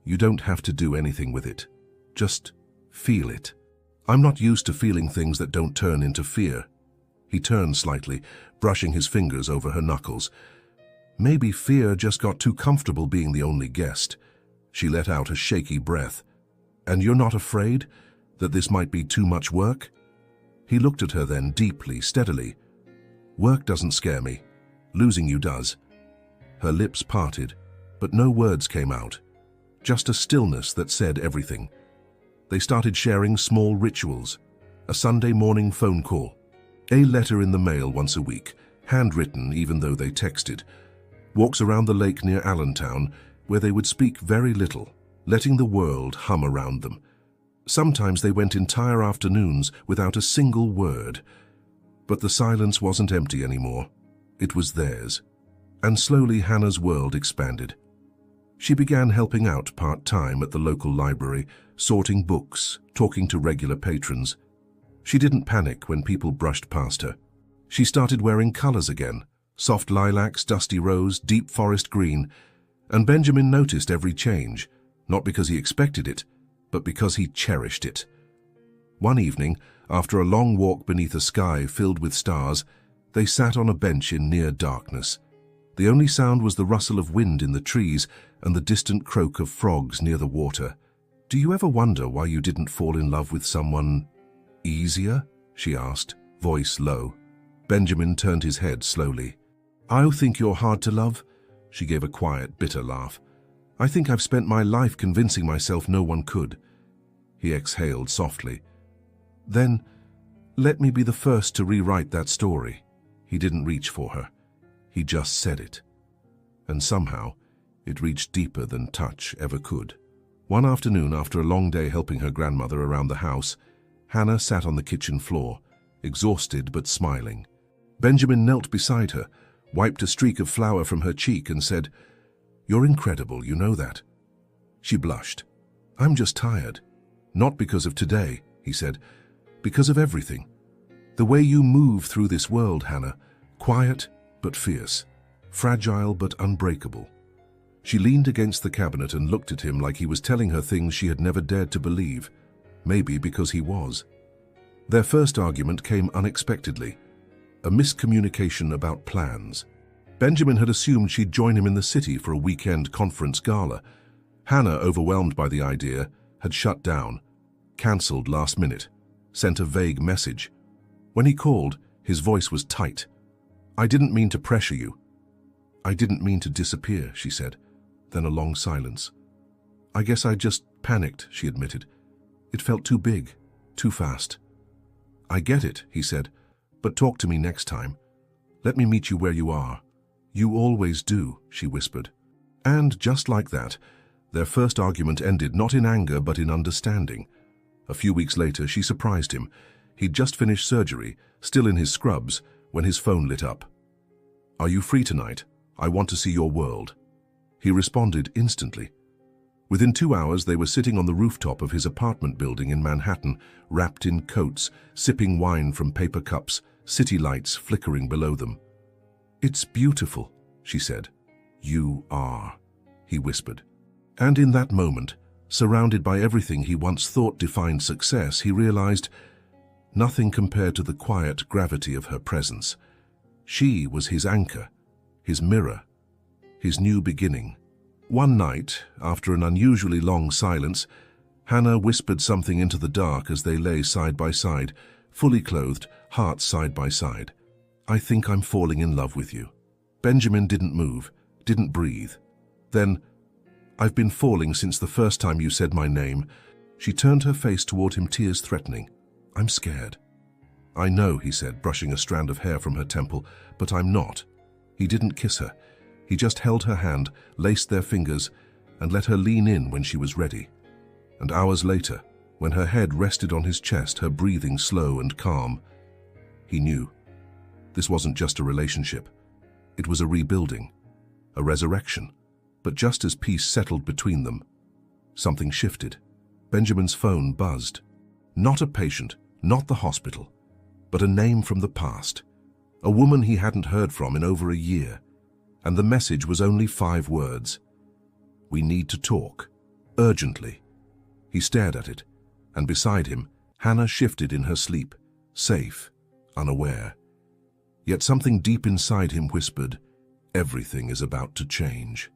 "You don't have to do anything with it. Just feel it." "I'm not used to feeling things that don't turn into fear." He turned slightly, brushing his fingers over her knuckles. "Maybe fear just got too comfortable being the only guest." She let out a shaky breath. "And you're not afraid that this might be too much work?" He looked at her then, deeply, steadily. "Work doesn't scare me. Losing you does." Her lips parted, but no words came out. Just a stillness that said everything. They started sharing small rituals. A Sunday morning phone call. A letter in the mail once a week, handwritten even though they texted. Walks around the lake near Allentown, where they would speak very little, letting the world hum around them. Sometimes they went entire afternoons without a single word. But the silence wasn't empty anymore. It was theirs. And slowly Hannah's world expanded. She began helping out part-time at the local library, sorting books, talking to regular patrons. She didn't panic when people brushed past her. She started wearing colors again, soft lilacs, dusty rose, deep forest green, and Benjamin noticed every change, not because he expected it, but because he cherished it. One evening, after a long walk beneath a sky filled with stars, they sat on a bench in near darkness. The only sound was the rustle of wind in the trees and the distant croak of frogs near the water. "Do you ever wonder why you didn't fall in love with someone easier?" she asked, voice low. Benjamin turned his head slowly. "I think you're hard to love." She gave a quiet, bitter laugh. "I think I've spent my life convincing myself no one could." He exhaled softly. "Then, let me be the first to rewrite that story." He didn't reach for her. He just said it. And somehow, it reached deeper than touch ever could. One afternoon, after a long day helping her grandmother around the house, Hannah sat on the kitchen floor, exhausted but smiling. Benjamin knelt beside her, wiped a streak of flour from her cheek and said, "You're incredible, you know that." She blushed. "I'm just tired." "Not because of today," he said, "because of everything. The way you move through this world, Hannah, quiet but fierce, fragile but unbreakable." She leaned against the cabinet and looked at him like he was telling her things she had never dared to believe, maybe because he was. Their first argument came unexpectedly, a miscommunication about plans. Benjamin had assumed she'd join him in the city for a weekend conference gala. Hannah, overwhelmed by the idea, had shut down, cancelled last minute, sent a vague message. When he called, his voice was tight. "I didn't mean to pressure you." "I didn't mean to disappear," she said. Then a long silence. "I guess I just panicked," she admitted. "It felt too big, too fast." "I get it," he said, "but talk to me next time. Let me meet you where you are." "You always do," she whispered. And just like that, their first argument ended not in anger but in understanding. A few weeks later, she surprised him. He'd just finished surgery, still in his scrubs, when his phone lit up. "Are you free tonight? I want to see your world." He responded instantly. Within 2 hours, they were sitting on the rooftop of his apartment building in Manhattan, wrapped in coats, sipping wine from paper cups, city lights flickering below them. "It's beautiful," she said. "You are," he whispered. And in that moment, surrounded by everything he once thought defined success, he realized nothing compared to the quiet gravity of her presence. She was his anchor, his mirror, his new beginning. One night, after an unusually long silence, Hannah whispered something into the dark as they lay side by side, fully clothed, hearts side by side. "I think I'm falling in love with you." Benjamin didn't move, didn't breathe. Then, "I've been falling since the first time you said my name." She turned her face toward him, tears threatening. "I'm scared." "I know," he said, brushing a strand of hair from her temple, "but I'm not." He didn't kiss her. He just held her hand, laced their fingers, and let her lean in when she was ready. And hours later, when her head rested on his chest, her breathing slow and calm, he knew. This wasn't just a relationship. It was a rebuilding, a resurrection. But just as peace settled between them, something shifted. Benjamin's phone buzzed. Not a patient, not the hospital, but a name from the past. A woman he hadn't heard from in over a year. And the message was only 5 words. "We need to talk. Urgently." He stared at it, and beside him, Hannah shifted in her sleep, safe, unaware. Yet something deep inside him whispered, everything is about to change.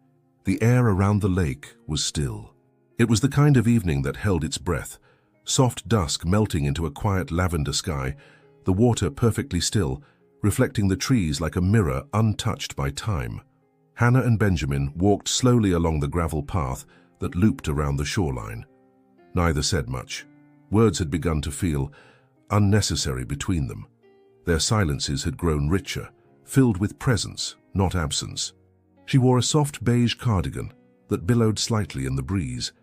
The air around the lake was still. It was the kind of evening that held its breath, soft dusk melting into a quiet lavender sky, the water perfectly still, reflecting the trees like a mirror untouched by time. Hannah and Benjamin walked slowly along the gravel path that looped around the shoreline. Neither said much. Words had begun to feel unnecessary between them. Their silences had grown richer, filled with presence, not absence. She wore a soft beige cardigan that billowed slightly in the breeze,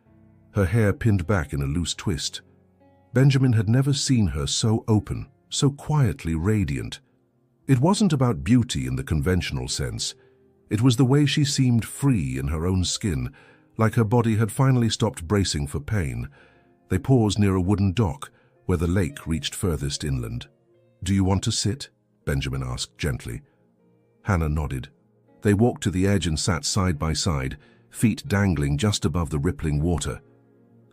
her hair pinned back in a loose twist. Benjamin had never seen her so open, so quietly radiant. It wasn't about beauty in the conventional sense. It was the way she seemed free in her own skin, like her body had finally stopped bracing for pain. They paused near a wooden dock where the lake reached furthest inland. "Do you want to sit?" Benjamin asked gently. Hannah nodded. They walked to the edge and sat side by side, feet dangling just above the rippling water.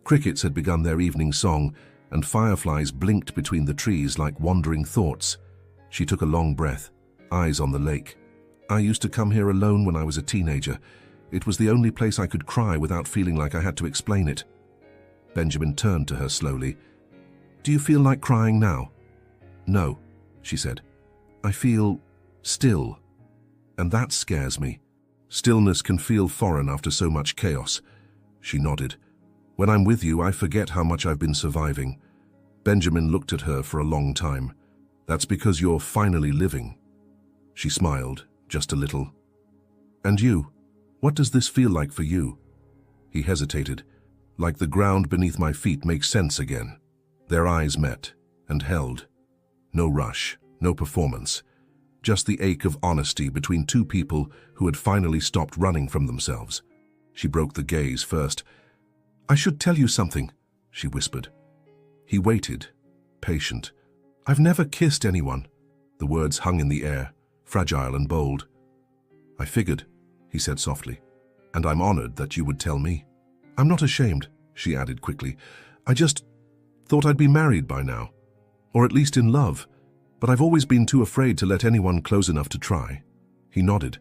Crickets had begun their evening song, and fireflies blinked between the trees like wandering thoughts. She took a long breath, eyes on the lake. I used to come here alone when I was a teenager. It was the only place I could cry without feeling like I had to explain it. Benjamin turned to her slowly. Do you feel like crying now? No, she said. I feel still, and that scares me. Stillness can feel foreign after so much chaos. She nodded. When I'm with you, I forget how much I've been surviving. Benjamin looked at her for a long time. That's because you're finally living. She smiled, just a little. And you? What does this feel like for you? He hesitated, like the ground beneath my feet makes sense again. Their eyes met and held. No rush, no performance. Just the ache of honesty between two people who had finally stopped running from themselves. She broke the gaze first. I should tell you something, she whispered. He waited, patient. I've never kissed anyone. The words hung in the air, fragile and bold. I figured, he said softly, and I'm honored that you would tell me. I'm not ashamed, she added quickly. I just thought I'd be married by now, or at least in love, but I've always been too afraid to let anyone close enough to try. He nodded,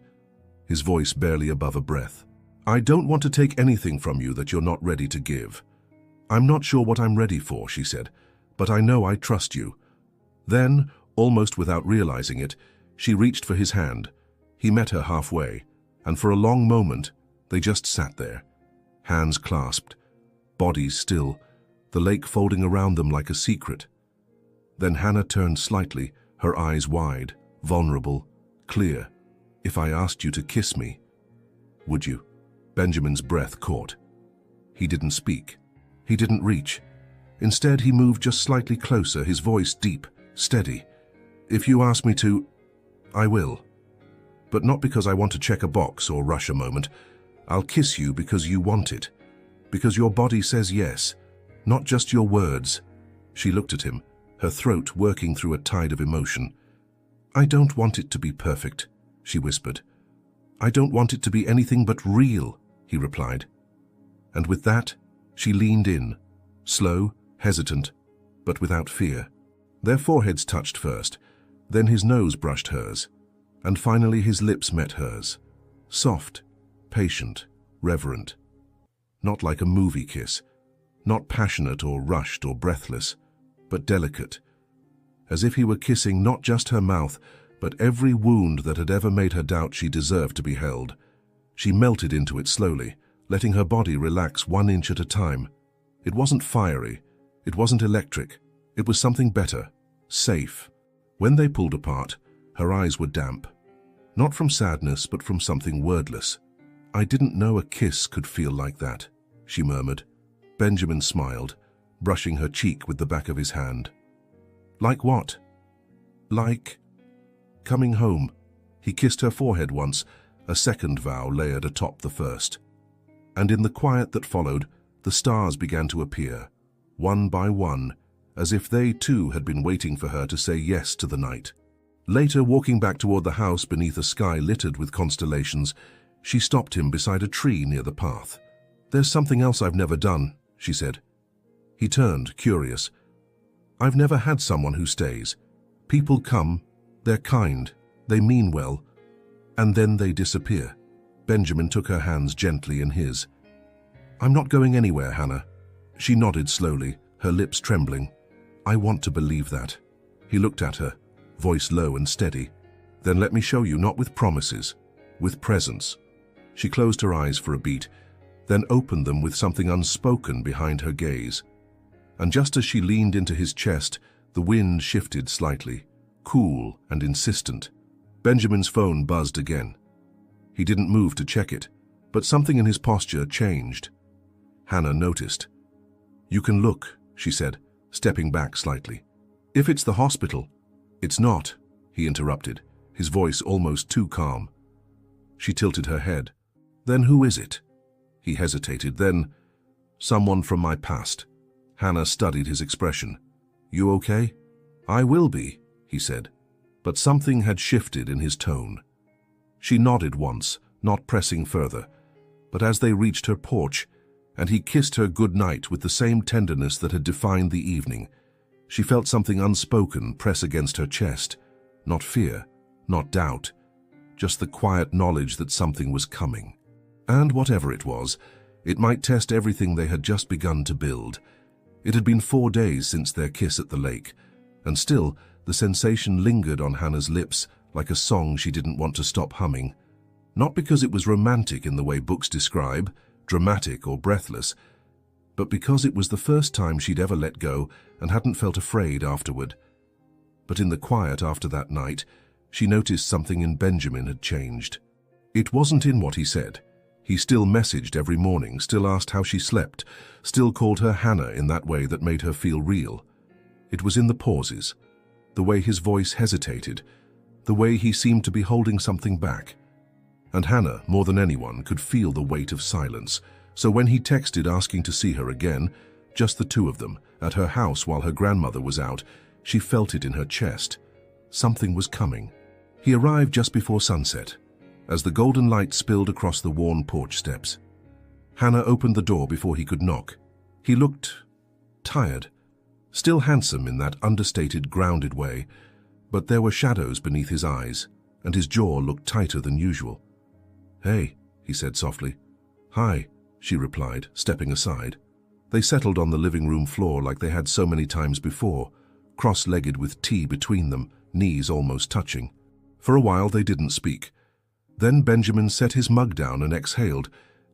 his voice barely above a breath. I don't want to take anything from you that you're not ready to give. I'm not sure what I'm ready for, she said, but I know I trust you. Then, almost without realizing it, she reached for his hand. He met her halfway, and for a long moment, they just sat there, hands clasped, bodies still, the lake folding around them like a secret. Then Hannah turned slightly, her eyes wide, vulnerable, clear. If I asked you to kiss me, would you? Benjamin's breath caught. He didn't speak. He didn't reach. Instead, he moved just slightly closer, his voice deep, steady. If you ask me to, I will. But not because I want to check a box or rush a moment. I'll kiss you because you want it. Because your body says yes, not just your words. She looked at him, her throat working through a tide of emotion. I don't want it to be perfect, she whispered. I don't want it to be anything but real, he replied. And with that, she leaned in, slow, hesitant, but without fear. Their foreheads touched first, then his nose brushed hers, and finally his lips met hers. Soft, patient, reverent. Not like a movie kiss, not passionate or rushed or breathless, but delicate, as if he were kissing not just her mouth, but every wound that had ever made her doubt she deserved to be held. She melted into it slowly, letting her body relax 1 inch at a time. It wasn't fiery, it wasn't electric, it was something better, safe. When they pulled apart, her eyes were damp. Not from sadness, but from something wordless. I didn't know a kiss could feel like that, she murmured. Benjamin smiled, brushing her cheek with the back of his hand. Like what? Like coming home. He kissed her forehead once, a second vow layered atop the first. And in the quiet that followed, the stars began to appear, one by one, as if they too had been waiting for her to say yes to the night. Later, walking back toward the house beneath a sky littered with constellations, she stopped him beside a tree near the path. There's something else I've never done, she said. He turned, curious. I've never had someone who stays. People come, they're kind, they mean well, and then they disappear. Benjamin took her hands gently in his. I'm not going anywhere, Hannah. She nodded slowly, her lips trembling. I want to believe that. He looked at her, voice low and steady. Then let me show you, not with promises, with presence. She closed her eyes for a beat, then opened them with something unspoken behind her gaze. And just as she leaned into his chest, the wind shifted slightly, cool and insistent. Benjamin's phone buzzed again. He didn't move to check it, but something in his posture changed. Hannah noticed. You can look, she said, stepping back slightly. If it's the hospital. It's not, he interrupted, his voice almost too calm. She tilted her head. Then who is it? He hesitated, then, someone from my past. Hannah studied his expression. You okay? I will be, he said. but something had shifted in his tone. She nodded once, not pressing further, but as they reached her porch, and he kissed her good night with the same tenderness that had defined the evening, she felt something unspoken press against her chest. Not fear, not doubt, just the quiet knowledge that something was coming. And whatever it was, it might test everything they had just begun to build. It had been 4 days since their kiss at the lake, and still the sensation lingered on Hannah's lips like a song she didn't want to stop humming. Not because it was romantic in the way books describe, dramatic or breathless, but because it was the first time she'd ever let go and hadn't felt afraid afterward. But in the quiet after that night, she noticed something in Benjamin had changed. It wasn't in what he said. He still messaged every morning, still asked how she slept, still called her Hannah in that way that made her feel real. It was in the pauses, the way his voice hesitated, the way he seemed to be holding something back. And Hannah, more than anyone, could feel the weight of silence. So when he texted asking to see her again, just the two of them, at her house while her grandmother was out, she felt it in her chest. Something was coming. He arrived just before sunset, as the golden light spilled across the worn porch steps. Hannah opened the door before he could knock. He looked tired, still handsome in that understated, grounded way, but there were shadows beneath his eyes, and his jaw looked tighter than usual. "Hey," he said softly. "Hi," she replied, stepping aside. They settled on the living room floor like they had so many times before, cross-legged with tea between them, knees almost touching. For a while they didn't speak. Then Benjamin set his mug down and exhaled,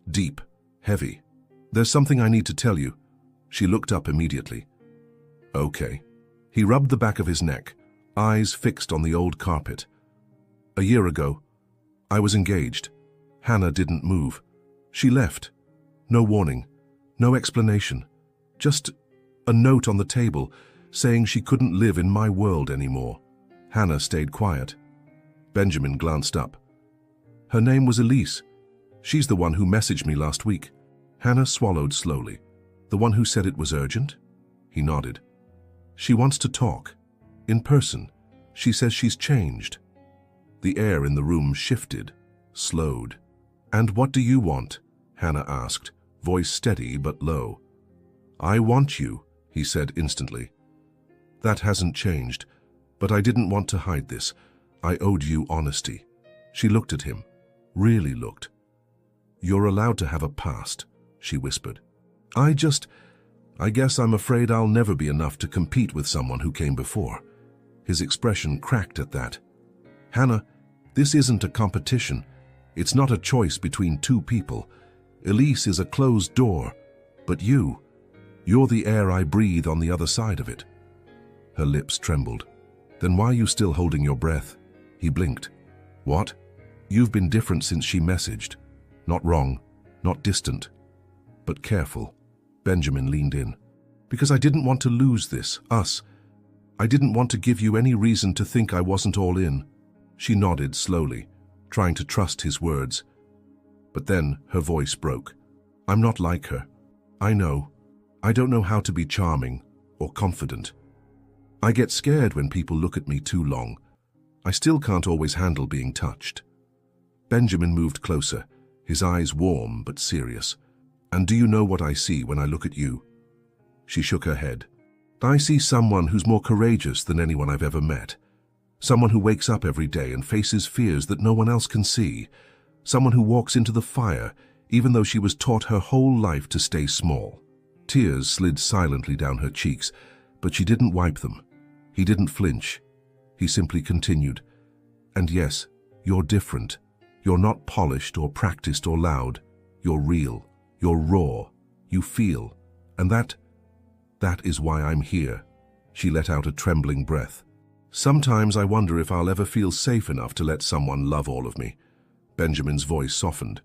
deep, heavy. "There's something I need to tell you." She looked up immediately. "Okay." He rubbed the back of his neck, eyes fixed on the old carpet. "A year ago, I was engaged. Hannah didn't move. She left. No warning, no explanation. Just a note on the table saying she couldn't live in my world anymore." Hannah stayed quiet. Benjamin glanced up. "Her name was Elise. She's the one who messaged me last week." Hannah swallowed slowly. "The one who said it was urgent?" He nodded. "She wants to talk. In person. She says she's changed." The air in the room shifted, slowed. "And what do you want?" Hannah asked, voice steady but low. "I want you," he said instantly. "That hasn't changed, but I didn't want to hide this. I owed you honesty." She looked at him, really looked. "You're allowed to have a past," she whispered. I guess I'm afraid I'll never be enough to compete with someone who came before." His expression cracked at that. "Hannah, this isn't a competition. It's not a choice between two people. Elise is a closed door, but you're the air I breathe on the other side of it." Her lips trembled. "Then why are you still holding your breath?" He blinked. "What? You've been different since she messaged. Not wrong, not distant, but careful." Benjamin leaned in. "Because I didn't want to lose this, us. I didn't want to give you any reason to think I wasn't all in." She nodded slowly, trying to trust his words. But then her voice broke. "I'm not like her. I know. I don't know how to be charming or confident. I get scared when people look at me too long. I still can't always handle being touched." Benjamin moved closer, his eyes warm but serious. "And do you know what I see when I look at you?" She shook her head. "I see someone who's more courageous than anyone I've ever met. Someone who wakes up every day and faces fears that no one else can see. Someone who walks into the fire, even though she was taught her whole life to stay small." Tears slid silently down her cheeks, but she didn't wipe them. He didn't flinch. He simply continued. "And yes, you're different. You're not polished or practiced or loud. You're real. You're raw. You feel. And that is why I'm here." She let out a trembling breath. "Sometimes I wonder if I'll ever feel safe enough to let someone love all of me." Benjamin's voice softened.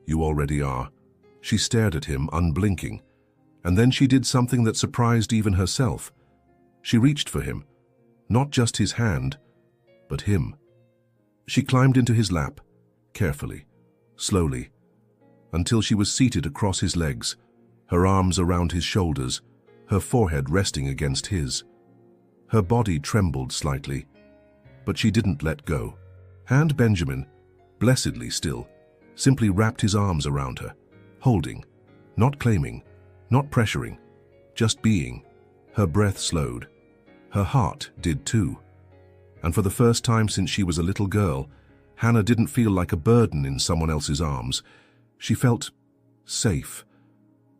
"You already are." She stared at him, unblinking. And then she did something that surprised even herself. She reached for him. Not just his hand, but him. She climbed into his lap, carefully, slowly, until she was seated across his legs, her arms around his shoulders, her forehead resting against his. Her body trembled slightly. but she didn't let go. And Benjamin, blessedly still, simply wrapped his arms around her, holding, not claiming, not pressuring, just being. Her breath slowed. Her heart did too. And for the first time since she was a little girl, Hannah didn't feel like a burden in someone else's arms. She felt safe.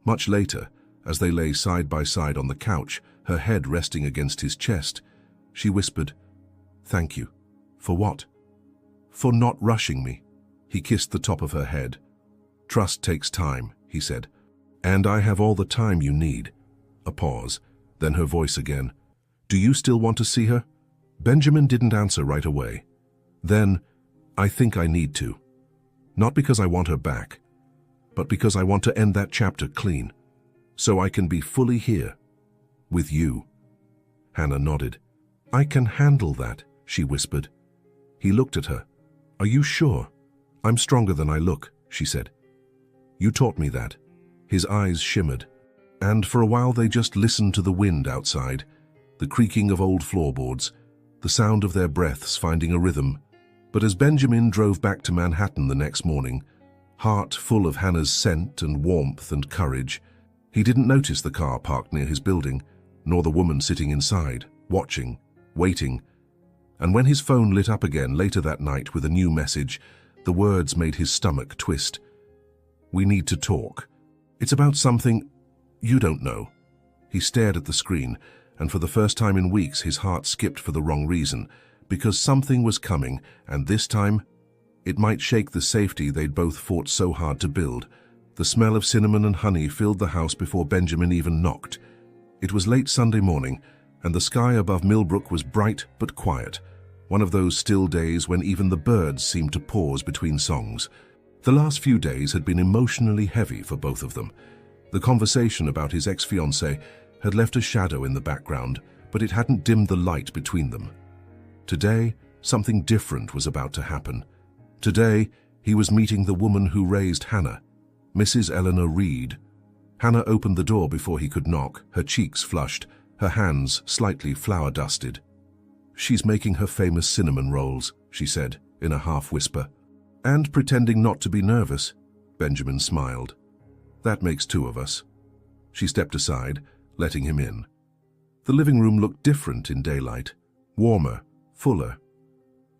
Much later, as they lay side by side on the couch, her head resting against his chest, she whispered, "Thank you." "For what?" "For not rushing me." He kissed the top of her head. "Trust takes time," he said. "And I have all the time you need." A pause, then her voice again. "Do you still want to see her?" Benjamin didn't answer right away. Then, "I think I need to. Not because I want her back, but because I want to end that chapter clean, so I can be fully here, with you." Hannah nodded. "I can handle that," she whispered. He looked at her. "Are you sure?" "I'm stronger than I look," she said. "You taught me that." His eyes shimmered, and for a while they just listened to the wind outside, the creaking of old floorboards, the sound of their breaths finding a rhythm. But as Benjamin drove back to Manhattan the next morning, heart full of Hannah's scent and warmth and courage, he didn't notice the car parked near his building, nor the woman sitting inside, watching, waiting. And when his phone lit up again later that night with a new message, the words made his stomach twist. "We need to talk. It's about something you don't know." He stared at the screen, and for the first time in weeks his heart skipped for the wrong reason, because something was coming, and this time, it might shake the safety they'd both fought so hard to build. The smell of cinnamon and honey filled the house before Benjamin even knocked. It was late Sunday morning, and the sky above Millbrook was bright but quiet, one of those still days when even the birds seemed to pause between songs. The last few days had been emotionally heavy for both of them. The conversation about his ex-fiancée had left a shadow in the background, but it hadn't dimmed the light between them. Today, something different was about to happen. Today, he was meeting the woman who raised Hannah, Mrs. Eleanor Reed. Hannah opened the door before he could knock, her cheeks flushed, her hands slightly flour-dusted. "She's making her famous cinnamon rolls," she said, in a half-whisper. "And pretending not to be nervous," Benjamin smiled. "That makes two of us." She stepped aside, letting him in. The living room looked different in daylight, warmer, fuller.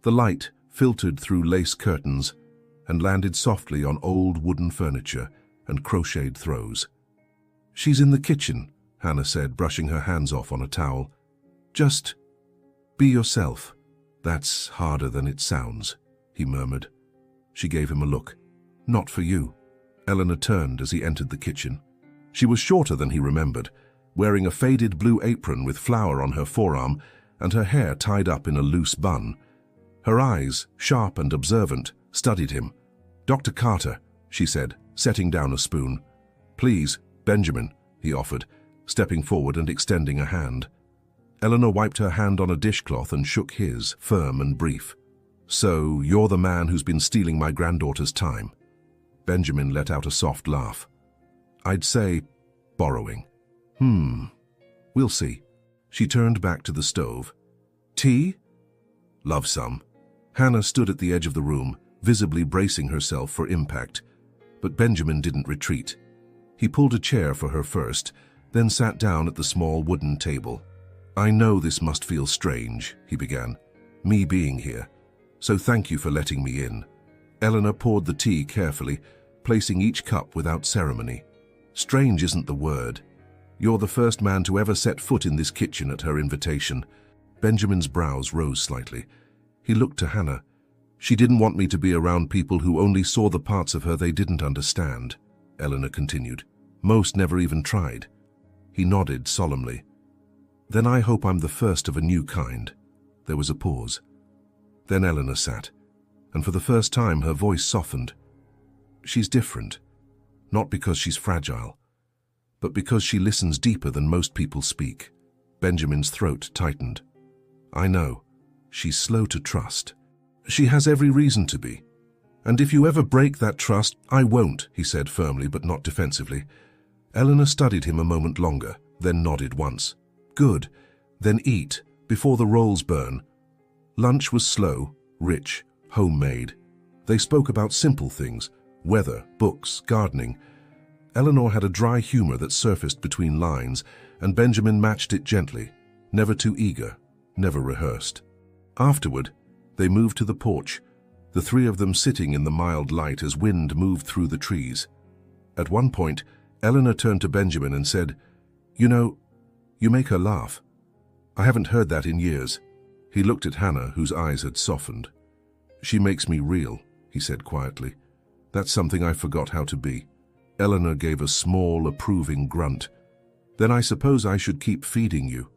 The light filtered through lace curtains and landed softly on old wooden furniture and crocheted throws. "She's in the kitchen," Hannah said, brushing her hands off on a towel. "Just be yourself." "That's harder than it sounds," he murmured. She gave him a look. "Not for you." Eleanor turned as he entered the kitchen. She was shorter than he remembered, wearing a faded blue apron with flour on her forearm and her hair tied up in a loose bun. Her eyes, sharp and observant, studied him. "Dr. Carter," she said, setting down a spoon. "Please, Benjamin," he offered, stepping forward and extending a hand. Eleanor wiped her hand on a dishcloth and shook his, firm and brief. "So, you're the man who's been stealing my granddaughter's time." Benjamin let out a soft laugh. "I'd say borrowing." We'll see." She turned back to the stove. "Tea?" "Love some." Hannah stood at the edge of the room, visibly bracing herself for impact. But Benjamin didn't retreat. He pulled a chair for her first, then sat down at the small wooden table. "I know this must feel strange," he began, "me being here. So thank you for letting me in." Eleanor poured the tea carefully, placing each cup without ceremony. "Strange isn't the word. You're the first man to ever set foot in this kitchen at her invitation." Benjamin's brows rose slightly. He looked to Hannah. "She didn't want me to be around people who only saw the parts of her they didn't understand," Eleanor continued. "Most never even tried." He nodded solemnly. "Then I hope I'm the first of a new kind." There was a pause. Then Eleanor sat, and for the first time her voice softened. "She's different, not because she's fragile, but because she listens deeper than most people speak." Benjamin's throat tightened. "I know. She's slow to trust. She has every reason to be. And if you ever break that trust—" "I won't," he said firmly but not defensively. Eleanor studied him a moment longer, then nodded once. "Good. Then eat, before the rolls burn. Lunch was slow, rich, homemade. They spoke about simple things, weather, books, gardening. Eleanor had a dry humor that surfaced between lines, and Benjamin matched it gently, never too eager, never rehearsed. Afterward, they moved to the porch, the three of them sitting in the mild light as wind moved through the trees. At one point, Eleanor turned to Benjamin and said, "You know, you make her laugh." "I haven't heard that in years." He looked at Hannah, whose eyes had softened. "She makes me real," he said quietly. "That's something I forgot how to be." Eleanor gave a small, approving grunt. "Then I suppose I should keep feeding you."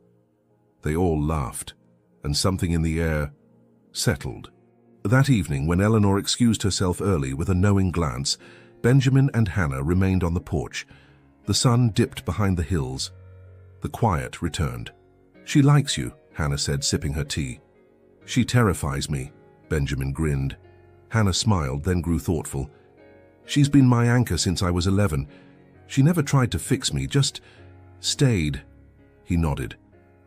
They all laughed, and something in the air settled. That evening, when Eleanor excused herself early with a knowing glance, Benjamin and Hannah remained on the porch. The sun dipped behind the hills. The quiet returned. "She likes you," Hannah said, sipping her tea. "She terrifies me," Benjamin grinned. Hannah smiled, then grew thoughtful. "She's been my anchor since I was 11. She never tried to fix me, just stayed." He nodded.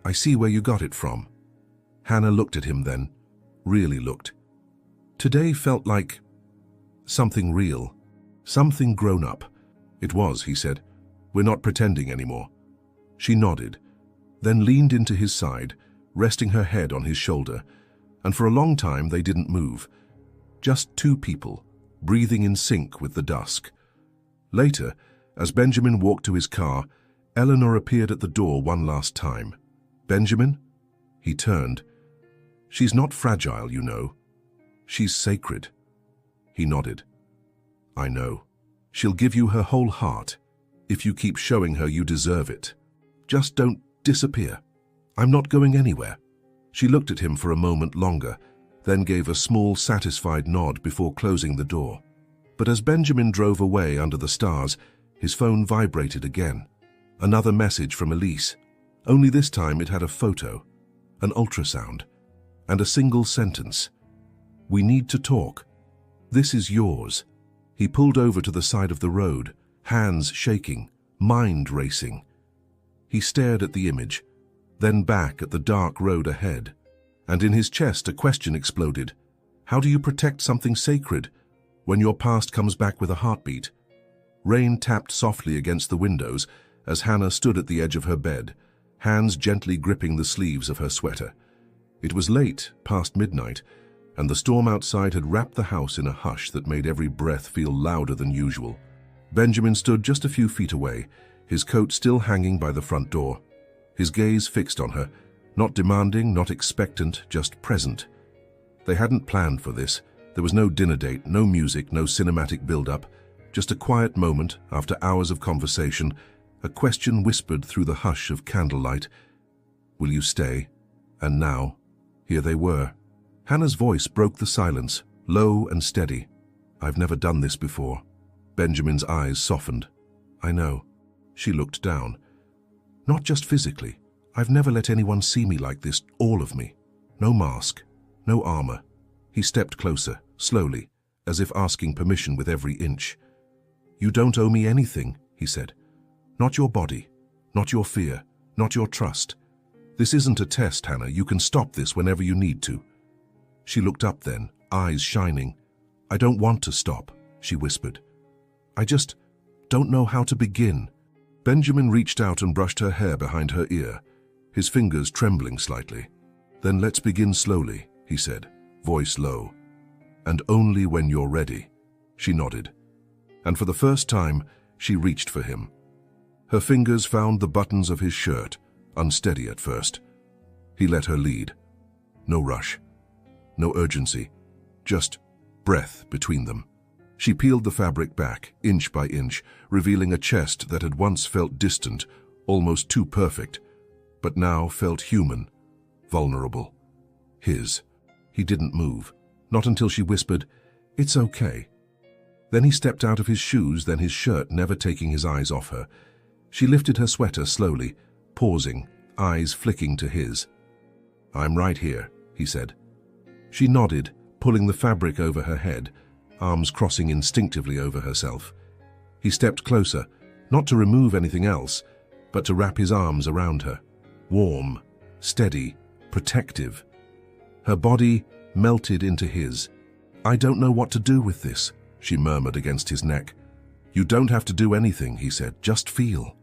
"I see where you got it from." Hannah looked at him then, really looked. Today felt like something real, something grown up. "It was," he said. "We're not pretending anymore." She nodded, then leaned into his side, resting her head on his shoulder, and for a long time they didn't move. Just two people, breathing in sync with the dusk. Later, as Benjamin walked to his car, Eleanor appeared at the door one last time. "Benjamin?" He turned. "She's not fragile, you know. She's sacred." He nodded. "I know. She'll give you her whole heart, if you keep showing her you deserve it. Just don't disappear. I'm not going anywhere." She looked at him for a moment longer, then gave a small, satisfied nod before closing the door. But as Benjamin drove away under the stars, his phone vibrated again. Another message from Elise. Only this time it had a photo, an ultrasound, and a single sentence. "We need to talk. This is yours." He pulled over to the side of the road, hands shaking, mind racing. He stared at the image, then back at the dark road ahead, and in his chest a question exploded. How do you protect something sacred when your past comes back with a heartbeat? Rain tapped softly against the windows as Hannah stood at the edge of her bed, hands gently gripping the sleeves of her sweater. It was late, past midnight, and the storm outside had wrapped the house in a hush that made every breath feel louder than usual. Benjamin stood just a few feet away, his coat still hanging by the front door, his gaze fixed on her, not demanding, not expectant, just present. They hadn't planned for this. There was no dinner date, no music, no cinematic build-up, just a quiet moment after hours of conversation, a question whispered through the hush of candlelight. "Will you stay?" And now, here they were. Hannah's voice broke the silence, low and steady. "I've never done this before." Benjamin's eyes softened. "I know." She looked down. "Not just physically. I've never let anyone see me like this, all of me. No mask, no armor." He stepped closer, slowly, as if asking permission with every inch. "You don't owe me anything," he said. "Not your body, not your fear, not your trust. This isn't a test, Hannah. You can stop this whenever you need to." She looked up then, eyes shining. "I don't want to stop," she whispered. "I just don't know how to begin." Benjamin reached out and brushed her hair behind her ear, his fingers trembling slightly. "Then let's begin slowly," he said, voice low. "And only when you're ready." She nodded. And for the first time, she reached for him. Her fingers found the buttons of his shirt, unsteady at first. He let her lead. No rush, no urgency, just breath between them. She peeled the fabric back, inch by inch, revealing a chest that had once felt distant, almost too perfect, but now felt human, vulnerable. His. He didn't move, not until she whispered, "It's okay." Then he stepped out of his shoes, then his shirt, never taking his eyes off her. She lifted her sweater slowly, pausing, eyes flicking to his. "I'm right here," he said. She nodded, pulling the fabric over her head, arms crossing instinctively over herself. He stepped closer, not to remove anything else, but to wrap his arms around her. Warm, steady, protective. Her body melted into his. "I don't know what to do with this," she murmured against his neck. "You don't have to do anything," he said, "just feel."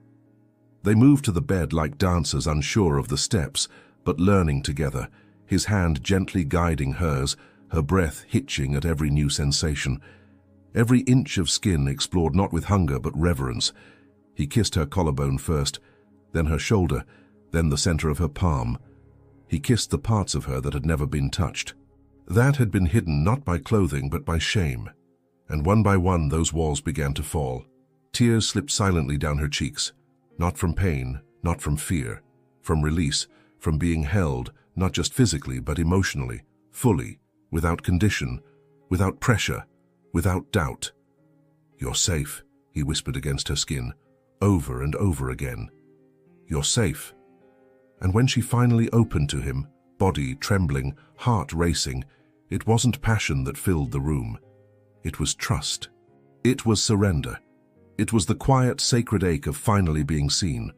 They moved to the bed like dancers unsure of the steps, but learning together, his hand gently guiding hers, her breath hitching at every new sensation. Every inch of skin explored not with hunger but reverence. He kissed her collarbone first, then her shoulder, then the center of her palm. He kissed the parts of her that had never been touched. That had been hidden not by clothing but by shame. And one by one those walls began to fall. Tears slipped silently down her cheeks, not from pain, not from fear, from release, from being held, not just physically but emotionally, fully, without condition, without pressure, without doubt. "You're safe," he whispered against her skin, over and over again. "You're safe." And when she finally opened to him, body trembling, heart racing, it wasn't passion that filled the room. It was trust. It was surrender. It was the quiet, sacred ache of finally being seen.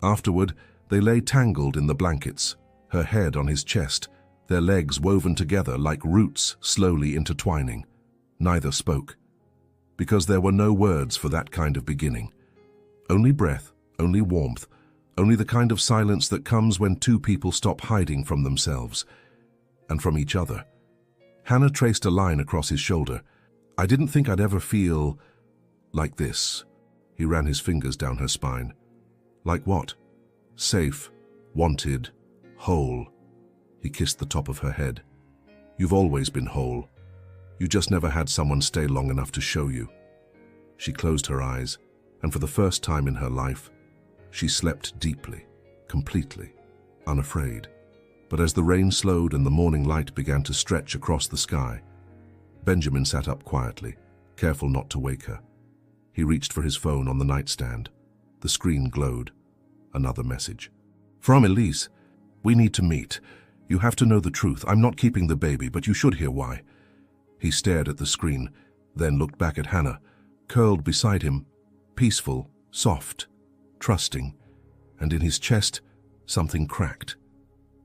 Afterward, they lay tangled in the blankets, her head on his chest, their legs woven together like roots slowly intertwining. Neither spoke, because there were no words for that kind of beginning. Only breath, only warmth, only the kind of silence that comes when two people stop hiding from themselves and from each other. Hannah traced a line across his shoulder. "I didn't think I'd ever feel like this." He ran his fingers down her spine. "Like what?" "Safe, wanted, whole." He kissed the top of her head. "You've always been whole. You just never had someone stay long enough to show you." She closed her eyes, and for the first time in her life, she slept deeply, completely, unafraid. But as the rain slowed and the morning light began to stretch across the sky, Benjamin sat up quietly, careful not to wake her. He reached for his phone on the nightstand. The screen glowed. Another message. "From Elise. We need to meet. You have to know the truth. I'm not keeping the baby, but you should hear why." He stared at the screen, then looked back at Hannah, curled beside him, peaceful, soft, trusting, and in his chest something cracked.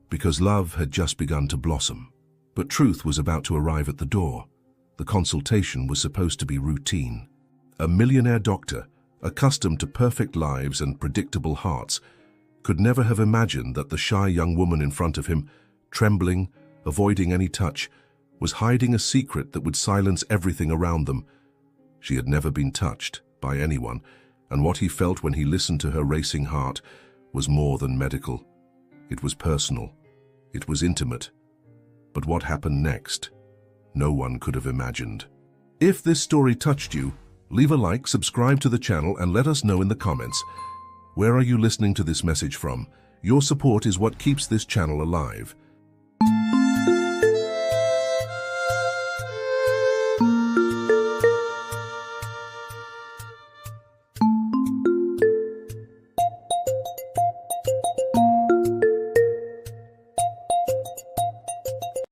Because love had just begun to blossom, but truth was about to arrive at the door. The consultation was supposed to be routine. A millionaire doctor, accustomed to perfect lives and predictable hearts, could never have imagined that the shy young woman in front of him, trembling, avoiding any touch, was hiding a secret that would silence everything around them. She had never been touched by anyone, and what he felt when he listened to her racing heart was more than medical. It was personal. It was intimate. But what happened next, no one could have imagined. If this story touched you, leave a like, subscribe to the channel, and let us know in the comments. Where are you listening to this message from? Your support is what keeps this channel alive.